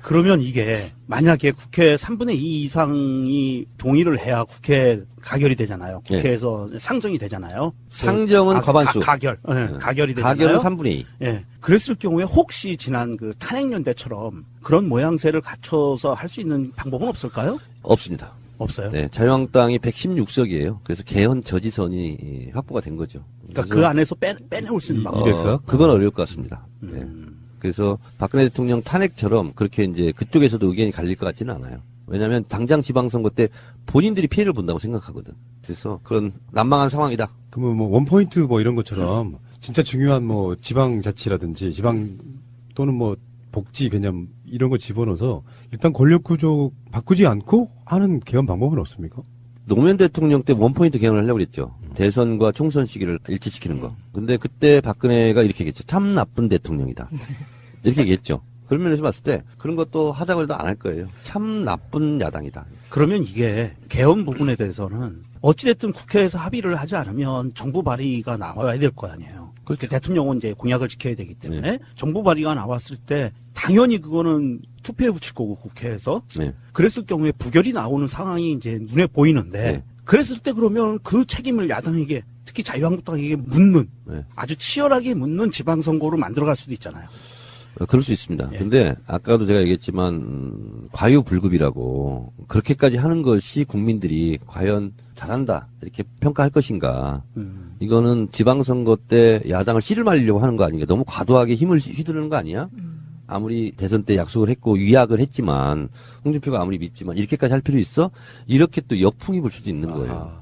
그러면 이게 만약에 국회 3분의 2 이상이 동의를 해야 국회 가결이 되잖아요. 국회에서 상정이 되잖아요. 상정은 과반수. 가결. 네, 가결이 되잖아요. 가결은 3분의 2. 예. 그랬을 경우에 혹시 지난 그 탄핵연대처럼 그런 모양새를 갖춰서 할 수 있는 방법은 없을까요? 없습니다. 없어요. 네, 자유한국당이 116석이에요. 그래서 개헌 저지선이 확보가 된 거죠. 그러니까 그 안에서 빼내올 수 있는 방법. 200석? 그건 어려울 것 같습니다. 네. 그래서 박근혜 대통령 탄핵처럼 그렇게 이제 그쪽에서도 의견이 갈릴 것 같지는 않아요. 왜냐하면 당장 지방선거 때 본인들이 피해를 본다고 생각하거든. 그래서 그런 난망한 상황이다. 그러면 뭐 원포인트 뭐 이런 것처럼 진짜 중요한 뭐 지방자치라든지 지방 또는 뭐 복지 개념 이런 거 집어넣어서 일단 권력구조 바꾸지 않고 하는 개헌 방법은 없습니까? 노무현 대통령 때 원포인트 개헌을 하려고 그랬죠. 대선과 총선 시기를 일치시키는 거. 근데 그때 박근혜가 이렇게 얘기했죠. 참 나쁜 대통령이다. 이렇게 얘기했죠. 그런 면에서 봤을 때 그런 것도 하자고 해도 안 할 거예요. 참 나쁜 야당이다. 그러면 이게 개헌 부분에 대해서는 어찌됐든 국회에서 합의를 하지 않으면 정부 발의가 나와야 될 거 아니에요. 그렇게 대통령은 이제 공약을 지켜야 되기 때문에 네. 정부 발의가 나왔을 때 당연히 그거는 투표에 붙일 거고 국회에서 네. 그랬을 경우에 부결이 나오는 상황이 이제 눈에 보이는데 네. 그랬을 때 그러면 그 책임을 야당에게 특히 자유한국당에게 묻는 네. 아주 치열하게 묻는 지방선거로 만들어갈 수도 있잖아요. 그럴 수 있습니다. 예. 근데 아까도 제가 얘기했지만 과유불급이라고 그렇게까지 하는 것이 국민들이 과연 잘한다 이렇게 평가할 것인가. 이거는 지방선거 때 야당을 씨를 말리려고 하는 거 아닌가. 너무 과도하게 힘을 휘두르는 거 아니야? 아무리 대선 때 약속을 했고 위약을 했지만 홍준표가 아무리 밉지만 이렇게까지 할 필요 있어? 이렇게 또 역풍이 불 수도 있는 거예요.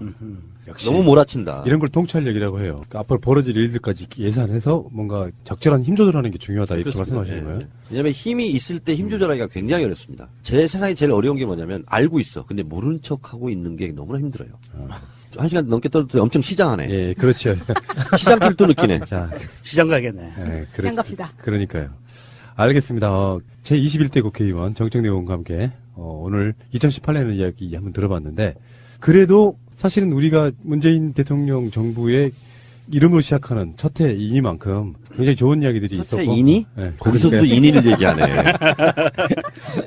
역시 너무 몰아친다. 이런 걸 통찰력이라고 해요. 그러니까 앞으로 벌어질 일들까지 예산해서 뭔가 적절한 힘 조절하는 게 중요하다 이렇게 그렇습니다. 말씀하시는 거예요? 왜냐하면 힘이 있을 때 힘 조절하기가 굉장히 어렵습니다. 제 세상에 제일 어려운 게 뭐냐면 알고 있어. 근데 모른 척하고 있는 게 너무나 힘들어요. 1시간 넘게 떠들 때 엄청 시장하네. 예, 그렇죠. 시장길도 느끼네. 자, 시장 가야겠네. 예, 시장 갑시다. 그러니까요. 알겠습니다. 제 21대 국회의원 정청래 의원과 함께 오늘 2018년 이야기 한번 들어봤는데 그래도 사실은 우리가 문재인 대통령 정부의 이름으로 시작하는 첫 해이니만큼 굉장히 좋은 이야기들이 첫 있었고. 해이니? 네, 거기서 또 인의를 얘기하네.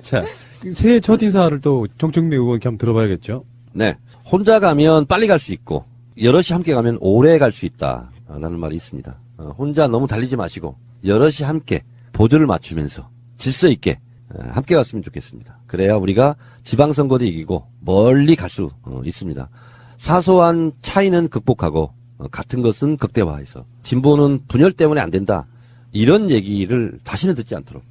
자, 새해 첫 인사를 또 정청래 의원께 한번 들어봐야겠죠. 네. 혼자 가면 빨리 갈 수 있고 여럿이 함께 가면 오래 갈 수 있다라는 말이 있습니다. 혼자 너무 달리지 마시고 여럿이 함께 보조를 맞추면서 질서 있게 함께 갔으면 좋겠습니다. 그래야 우리가 지방선거도 이기고 멀리 갈 수 있습니다. 사소한 차이는 극복하고 같은 것은 극대화해서 진보는 분열 때문에 안 된다. 이런 얘기를 다시는 듣지 않도록.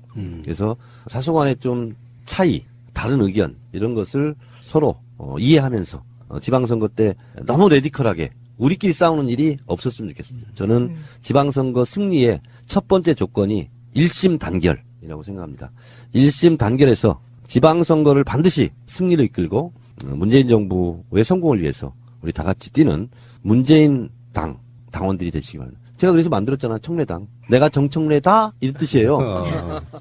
그래서 사소간의 좀 차이, 다른 의견 이런 것을 서로 이해하면서 지방선거 때 너무 레디컬하게 우리끼리 싸우는 일이 없었으면 좋겠습니다. 저는 지방선거 승리의 첫 번째 조건이 1심 단결이라고 생각합니다. 1심 단결에서 지방선거를 반드시 승리를 이끌고 문재인 정부의 성공을 위해서 우리 다 같이 뛰는 문재인 당 당원들이 되시기 바랍니다. 제가 그래서 만들었잖아. 청래당. 내가 정청래다 이런 뜻이에요.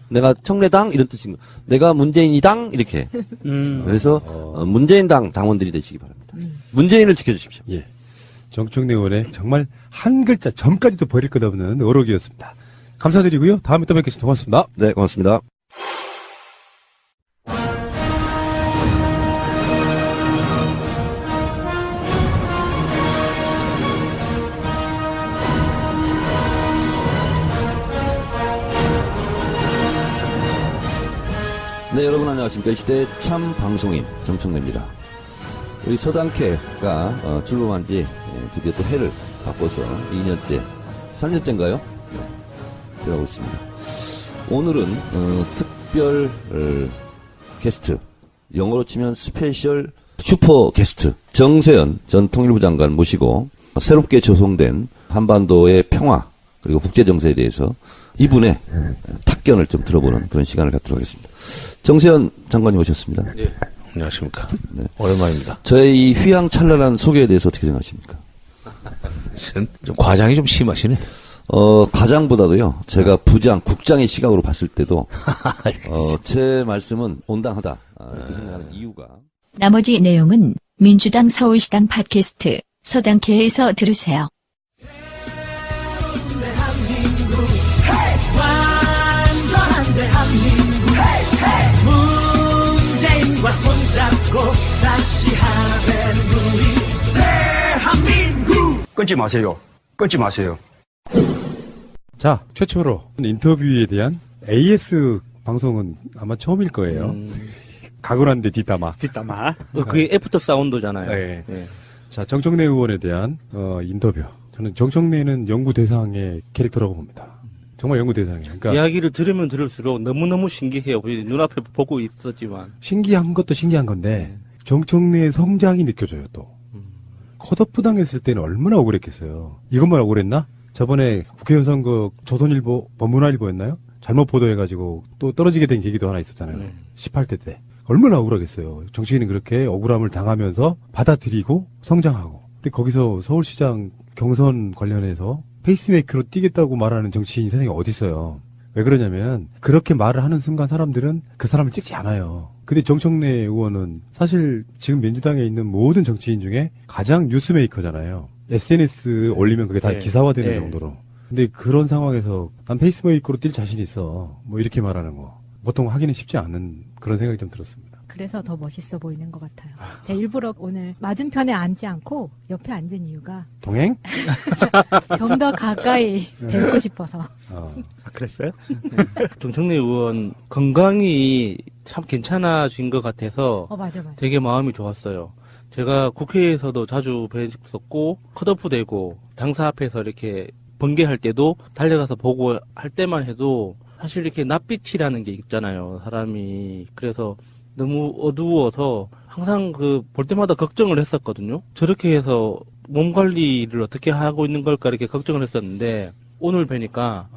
내가 청래당 이런 뜻입니다. 내가 문재인이당 이렇게. 그래서 문재인당 당원들이 되시기 바랍니다. 문재인을 지켜주십시오. 예. 정청래 의원의 정말 한 글자 점까지도 버릴 것 없는 어록이었습니다. 감사드리고요. 다음에 또 뵙겠습니다. 고맙습니다. 네, 고맙습니다. 네, 여러분 안녕하십니까. 이 시대의 참 방송인 정청래입니다. 우리 서당캐가 출범한 지 드디어 또 해를 바꿔서 2년째, 3년째인가요? 네, 들어가고 있습니다. 오늘은 특별 게스트, 영어로 치면 스페셜 슈퍼 게스트 정세현 전 통일부 장관 모시고 새롭게 조성된 한반도의 평화 그리고 국제정세에 대해서 이분의 탁견을 좀 들어보는 그런 시간을 갖도록 하겠습니다. 정세현 장관님 오셨습니다. 네, 안녕하십니까. 네. 오랜만입니다. 저의 이 휘황찬란한 소개에 대해서 어떻게 생각하십니까? 좀 과장이 좀 심하시네. 과장보다도요, 제가 부장, 국장의 시각으로 봤을 때도, 제 말씀은 온당하다, 이렇게 생각하는 이유가. 나머지 내용은 민주당 서울시당 팟캐스트 서당캐에서 들으세요. 완전한 대한민국 문재인과 손잡고 다시 하는 우리 대한민국. 끊지 마세요. 끊지 마세요. 자, 최초로 인터뷰에 대한 AS 방송은 아마 처음일 거예요. 가고난데 뒷담화. 뒷담화. 그게 애프터 사운드잖아요. 네. 네. 자, 정청래 의원에 대한 인터뷰. 저는 정청래는 연구 대상의 캐릭터라고 봅니다. 정말 연구 대상이에요. 그러니까 이야기를 들으면 들을수록 너무너무 신기해요. 눈앞에 보고 있었지만. 신기한 것도 신기한 건데 정청래의 성장이 느껴져요, 또. 컷오프 당했을 때는 얼마나 억울했겠어요. 이것만 억울했나? 저번에 국회의원 선거 조선일보, 법문화일보였나요? 잘못 보도해가지고 또 떨어지게 된 계기도 하나 있었잖아요. 18대 때. 얼마나 억울하겠어요. 정치인은 그렇게 억울함을 당하면서 받아들이고 성장하고. 근데 거기서 서울시장 경선 관련해서 페이스메이커로 뛰겠다고 말하는 정치인이 세상에 어디 있어요. 왜 그러냐면 그렇게 말을 하는 순간 사람들은 그 사람을 찍지 않아요. 근데 정청래 의원은 사실 지금 민주당에 있는 모든 정치인 중에 가장 뉴스메이커잖아요. SNS 올리면 그게 다 네. 기사화되는 네. 정도로. 근데 그런 상황에서 난 페이스메이커로 뛸 자신 있어. 뭐 이렇게 말하는 거. 보통 하기는 쉽지 않은 그런 생각이 좀 들었습니다. 그래서 더 멋있어 보이는 것 같아요. 제가 일부러 오늘 맞은편에 앉지 않고 옆에 앉은 이유가 동행? 좀 더 가까이 뵙고 싶어서. 그랬어요? 정청래 의원 건강이 참 괜찮아진 것 같아서 맞아. 되게 마음이 좋았어요. 제가 국회에서도 자주 뵀었고 컷오프 되고 당사 앞에서 이렇게 번개할 때도 달려가서 보고 할 때만 해도 사실 이렇게 낯빛이라는 게 있잖아요, 사람이. 그래서 너무 어두워서 항상 볼 때마다 걱정을 했었거든요. 저렇게 해서 몸 관리를 어떻게 하고 있는 걸까 이렇게 걱정을 했었는데 오늘 뵈니까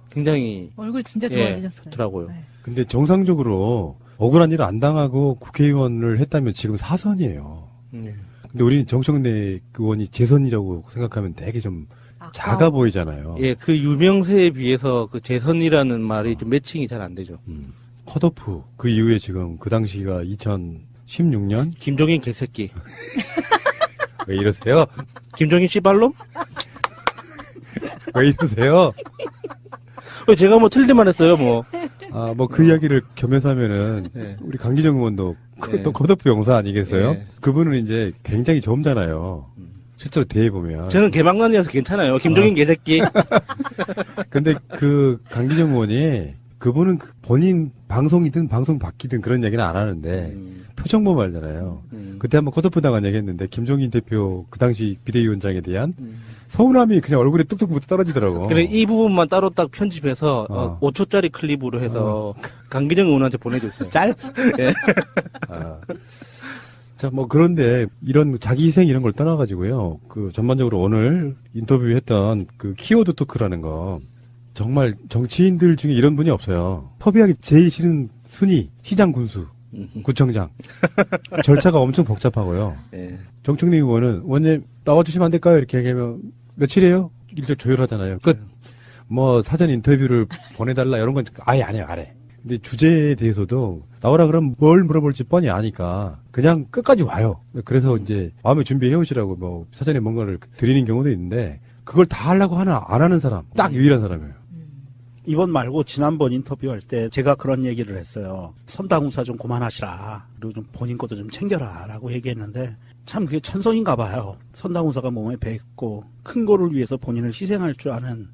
굉장히 얼굴 진짜 좋아지셨어요. 좋더라고요. 네. 근데 정상적으로 억울한 일을 안 당하고 국회의원을 했다면 지금 사선이에요. 근데 우리는 정청래 의원이 재선이라고 생각하면 되게 좀 작아 보이잖아요. 예, 그 유명세에 비해서 그 재선이라는 말이 좀 매칭이 잘 안 되죠. 컷오프 그 이후에 지금 그 당시가 2016년 김종인 개새끼. 왜 이러세요? 김종인 씨발놈? 왜 이러세요? 제가 뭐 틀리만 했어요, 뭐. 뭐 그 이야기를 겸해서 하면은 네. 우리 강기정 의원도 네. 또 컷오프 용사 아니겠어요? 네. 그분은 이제 굉장히 젊잖아요. 실제로 대해 보면. 저는 개방관이어서 괜찮아요. 김종인 개새끼. 근데 그 강기정 의원이 그분은 본인 방송이든 방송 바뀌든 그런 얘기는 안 하는데 표정 보면 알잖아요. 그때 한번 컷오프 당한 얘기 했는데 김종인 대표 그 당시 비대위원장에 대한 서운함이 그냥 얼굴에 뚝뚝 떨어지더라고. 그래 이 부분만 따로 딱 편집해서 5초짜리 클립으로 해서 강기정 의원한테 보내줬어요. 짤? 네. 자, 뭐 그런데 이런 자기 희생 이런 걸 떠나가지고요. 그 전반적으로 오늘 인터뷰했던 그 키워드 토크라는 거 정말 정치인들 중에 이런 분이 없어요. 섭외하기 제일 싫은 순위 시장 군수. 구청장. 절차가 엄청 복잡하고요. 네. 정청래 의원은 원님 나와주시면 안 될까요? 이렇게 얘기하면 며칠이에요? 일정 조율하잖아요. 끝. 뭐 사전 인터뷰를 보내달라 이런 건 아예 안 해요. 안 해. 근데 주제에 대해서도 나오라 그러면 뭘 물어볼지 뻔히 아니까 그냥 끝까지 와요. 그래서 이제 마음에 준비해 오시라고 뭐 사전에 뭔가를 드리는 경우도 있는데 그걸 다 하려고 하나 안 하는 사람 딱 유일한 사람이에요. 이번 말고 지난번 인터뷰할 때 제가 그런 얘기를 했어요. 선당우사 좀 그만하시라. 그리고 좀 본인 것도 좀 챙겨라. 라고 얘기했는데 참 그게 천성인가 봐요. 선당우사가 몸에 배있고 큰 거를 위해서 본인을 희생할 줄 아는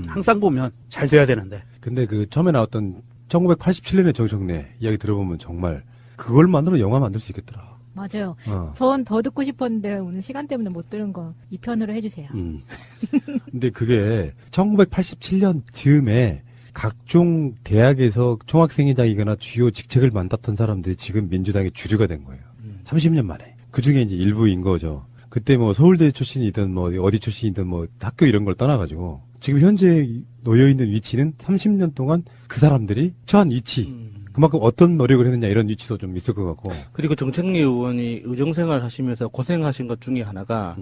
항상 보면 잘 돼야 되는데. 근데 그 처음에 나왔던 1987년의 정청래 이야기 들어보면 정말 그걸만으로 영화 만들 수 있겠더라. 맞아요. 전 더 듣고 싶었는데 오늘 시간 때문에 못 들은 거 2편으로 해주세요. 근데 그게 1987년 즈음에 각종 대학에서 총학생회장이거나 주요 직책을 맡았던 사람들이 지금 민주당의 주류가 된 거예요. 30년 만에. 그 중에 이제 일부인 거죠. 그때 뭐 서울대 출신이든 뭐 어디 출신이든 뭐 학교 이런 걸 떠나가지고 지금 현재 놓여있는 위치는 30년 동안 그 사람들이 처한 위치. 그만큼 어떤 노력을 했느냐 이런 위치도 좀 있을 것 같고. 그리고 정책리 의원이 의정생활 하시면서 고생하신 것 중에 하나가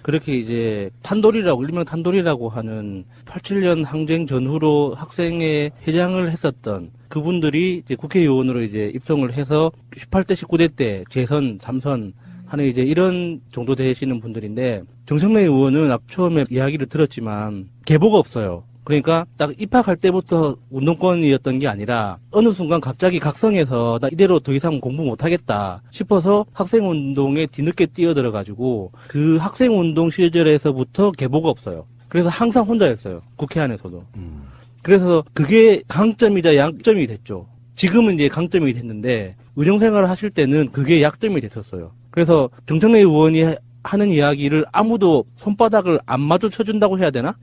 그렇게 이제 탄돌이라고 일명 탄돌이라고 하는 87년 항쟁 전후로 학생회 회장을 했었던 그분들이 이제 국회의원으로 이제 입성을 해서 18대 19대 때 재선 3선 하는 이제 이런 정도 되시는 분들인데 정청래 의원은 처음에 이야기를 들었지만 계보가 없어요. 그러니까 딱 입학할 때부터 운동권이었던 게 아니라 어느 순간 갑자기 각성해서 나 이대로 더 이상 공부 못하겠다 싶어서 학생운동에 뒤늦게 뛰어들어가지고 그 학생운동 시절에서부터 계보가 없어요. 그래서 항상 혼자였어요. 국회 안에서도. 그래서 그게 강점이자 양점이 됐죠. 지금은 이제 강점이 됐는데 의정생활을 하실 때는 그게 약점이 됐었어요. 그래서 정청래 의원이 하는 이야기를 아무도 손바닥을 안 마주쳐준다고 해야 되나?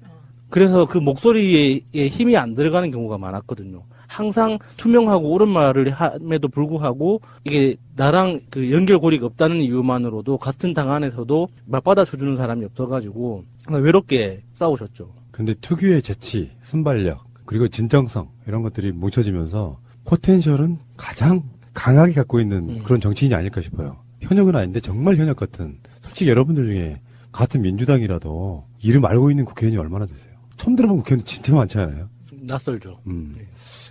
그래서 그 목소리에 힘이 안 들어가는 경우가 많았거든요. 항상 투명하고 옳은 말을 함에도 불구하고 이게 나랑 그 연결고리가 없다는 이유만으로도 같은 당 안에서도 맞받아쳐주는 사람이 없어가지고 외롭게 싸우셨죠. 근데 특유의 재치, 순발력, 그리고 진정성 이런 것들이 뭉쳐지면서 포텐셜은 가장 강하게 갖고 있는 그런 정치인이 아닐까 싶어요. 현역은 아닌데 정말 현역 같은. 솔직히 여러분들 중에 같은 민주당이라도 이름 알고 있는 국회의원이 얼마나 되세요? 처음 들어본 국회의원 진짜 많지 않아요? 낯설죠.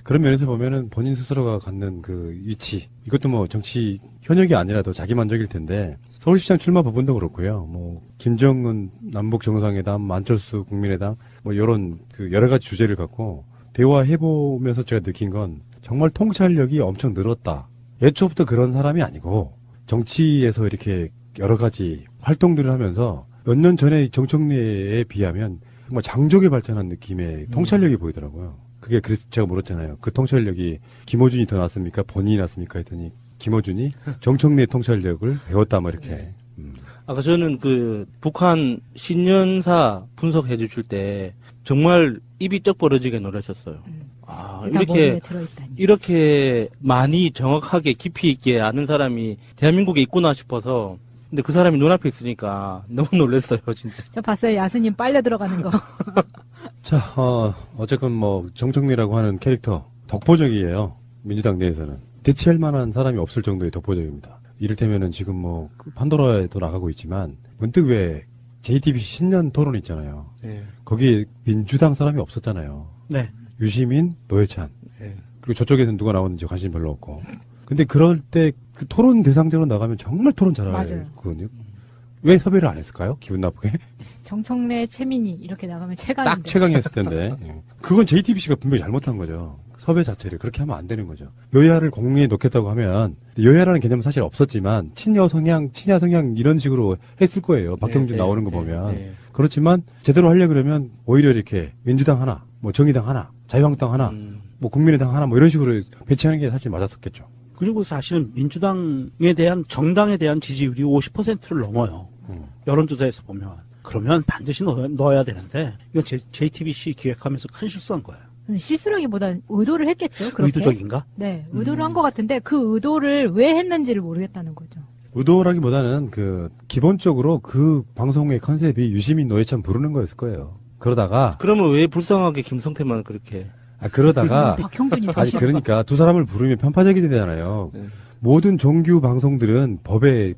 그런 면에서 보면은 본인 스스로가 갖는 그 위치, 이것도 뭐 정치 현역이 아니라도 자기만족일 텐데, 서울시장 출마 부분도 그렇고요. 뭐, 김정은 남북 정상회담, 안철수 국민회담, 뭐, 요런 그 여러 가지 주제를 갖고 대화해보면서 제가 느낀 건 정말 통찰력이 엄청 늘었다. 애초부터 그런 사람이 아니고, 정치에서 이렇게 여러 가지 활동들을 하면서 몇 년 전에 정청래에 비하면 정말 장족에 발전한 느낌의 통찰력이 보이더라고요. 그게 그래서 제가 물었잖아요. 그 통찰력이 김어준이 더 낫습니까? 본인이 낫습니까? 했더니 김어준이 정청래의 통찰력을 배웠다 뭐 이렇게. 아까 저는 그 북한 신년사 분석해 주실 때 정말 입이 쩍 벌어지게 놀라셨어요. 아, 이렇게 많이 정확하게 깊이 있게 아는 사람이 대한민국에 있구나 싶어서. 근데 그 사람이 눈앞에 있으니까 너무 놀랐어요, 진짜. 저 봤어요, 야수님 빨려 들어가는 거. 자, 어쨌건 뭐 정청래라고 하는 캐릭터 독보적이에요. 민주당 내에서는 대체할 만한 사람이 없을 정도의 독보적입니다. 이를테면은 지금 뭐 판도라에도 나가고 있지만 문득 왜 JTBC 신년 토론 있잖아요. 네. 거기에 민주당 사람이 없었잖아요. 네. 유시민, 노회찬. 네. 그리고 저쪽에서는 누가 나오는지 관심 별로 없고. 근데 그럴 때 그 토론 대상자로 나가면 정말 토론 잘하거든요. 왜 섭외를 안 했을까요? 기분 나쁘게? 정청래, 최민희 이렇게 나가면 최강인데. 딱 최강이었을 텐데. 그건 JTBC가 분명히 잘못한 거죠. 섭외 자체를 그렇게 하면 안 되는 거죠. 여야를 공유에 놓겠다고 하면 여야라는 개념은 사실 없었지만 친여 성향, 친야 성향 이런 식으로 했을 거예요. 박형준 나오는 거 보면. 그렇지만 제대로 하려 그러면 오히려 이렇게 민주당 하나, 뭐 정의당 하나, 자유한국당 하나, 뭐 국민의당 하나 뭐 이런 식으로 배치하는 게 사실 맞았었겠죠. 그리고 사실은 민주당에 대한 정당에 대한 지지율이 50%를 넘어요. 여론조사에서 보면. 그러면 반드시 넣어야 되는데 이거 JTBC 기획하면서 큰 실수한 거예요. 실수라기보다는 의도를 했겠죠. 그렇게? 의도적인가? 네, 의도를 한 것 같은데 그 의도를 왜 했는지를 모르겠다는 거죠. 의도라기보다는 그 기본적으로 그 방송의 컨셉이 유시민, 노회찬 부르는 거였을 거예요. 그러다가 그러면 왜 불쌍하게 김성태만 그렇게? 그러다가 박형준이 아니 그러니까 두 사람을 부르면 편파적이 되잖아요. 네. 모든 정규 방송들은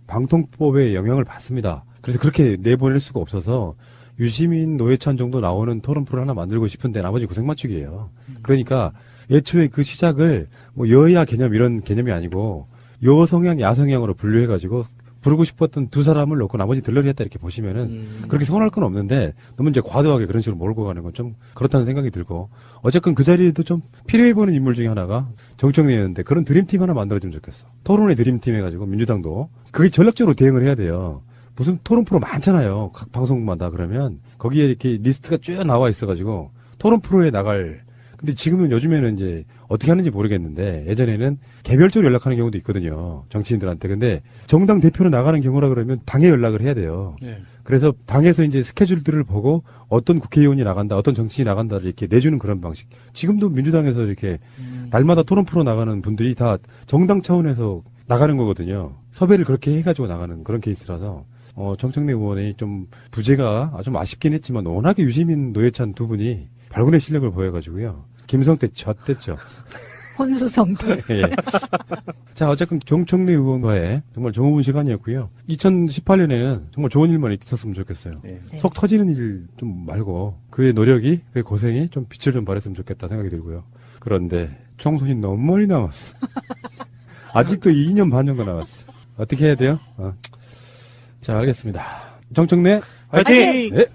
방통법의 영향을 받습니다. 그래서 그렇게 내보낼 수가 없어서 유시민, 노회찬 정도 나오는 토론 프로 하나 만들고 싶은데 나머지 고생 맞추기예요. 그러니까 애초에 그 시작을 뭐 여야 개념 이런 개념이 아니고 여성향, 야성향으로 분류해가지고 부르고 싶었던 두 사람을 놓고 나머지 들러리 했다 이렇게 보시면은 그렇게 서운할 건 없는데 너무 이제 과도하게 그런 식으로 몰고 가는 건 좀 그렇다는 생각이 들고 어쨌건 그 자리에도 좀 필요해 보이는 인물 중에 하나가 정청래였는데 그런 드림팀 하나 만들어주면 좋겠어. 토론의 드림팀 해가지고 민주당도 그게 전략적으로 대응을 해야 돼요. 무슨 토론 프로 많잖아요. 각 방송마다 그러면 거기에 이렇게 리스트가 쭉 나와 있어가지고 토론 프로에 나갈 근데 지금은 요즘에는 이제 어떻게 하는지 모르겠는데 예전에는 개별적으로 연락하는 경우도 있거든요. 정치인들한테. 근데 정당 대표로 나가는 경우라 그러면 당에 연락을 해야 돼요. 네. 그래서 당에서 이제 스케줄들을 보고 어떤 국회의원이 나간다, 어떤 정치인이 나간다를 이렇게 내주는 그런 방식. 지금도 민주당에서 이렇게 날마다 토론 프로 나가는 분들이 다 정당 차원에서 나가는 거거든요. 섭외를 그렇게 해가지고 나가는 그런 케이스라서 정청래 의원의 좀 부재가 좀 아쉽긴 했지만 워낙에 유시민, 노회찬 두 분이 발군의 실력을 보여가지고요. 김성태 젖됐죠. 혼수성태. 예. 자, 어쨌든 정청래 의원과의 정말 좋은 시간이었고요. 2018년에는 정말 좋은 일만 있었으면 좋겠어요. 네. 속 터지는 일 좀 말고 그의 노력이, 그의 고생이 좀 빛을 좀 발했으면 좋겠다 생각이 들고요. 그런데 총선이 너무 멀리 남았어. 아직도 2년 반 정도 남았어. 어떻게 해야 돼요? 자, 알겠습니다. 정청래 화이팅! 네.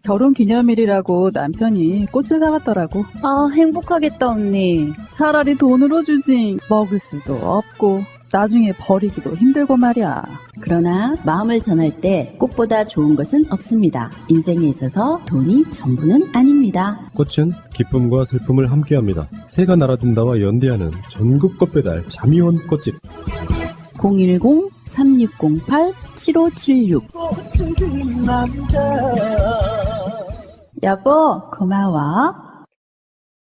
결혼 기념일이라고 남편이 꽃을 사왔더라고. 아, 행복하겠다, 언니. 차라리 돈으로 주지. 먹을 수도 없고 나중에 버리기도 힘들고 말이야. 그러나 마음을 전할 때 꽃보다 좋은 것은 없습니다. 인생에 있어서 돈이 전부는 아닙니다. 꽃은 기쁨과 슬픔을 함께합니다. 새가 날아든다와 연대하는 전국 꽃배달 자미원 꽃집. 010-3608-7576 여보, 고마워.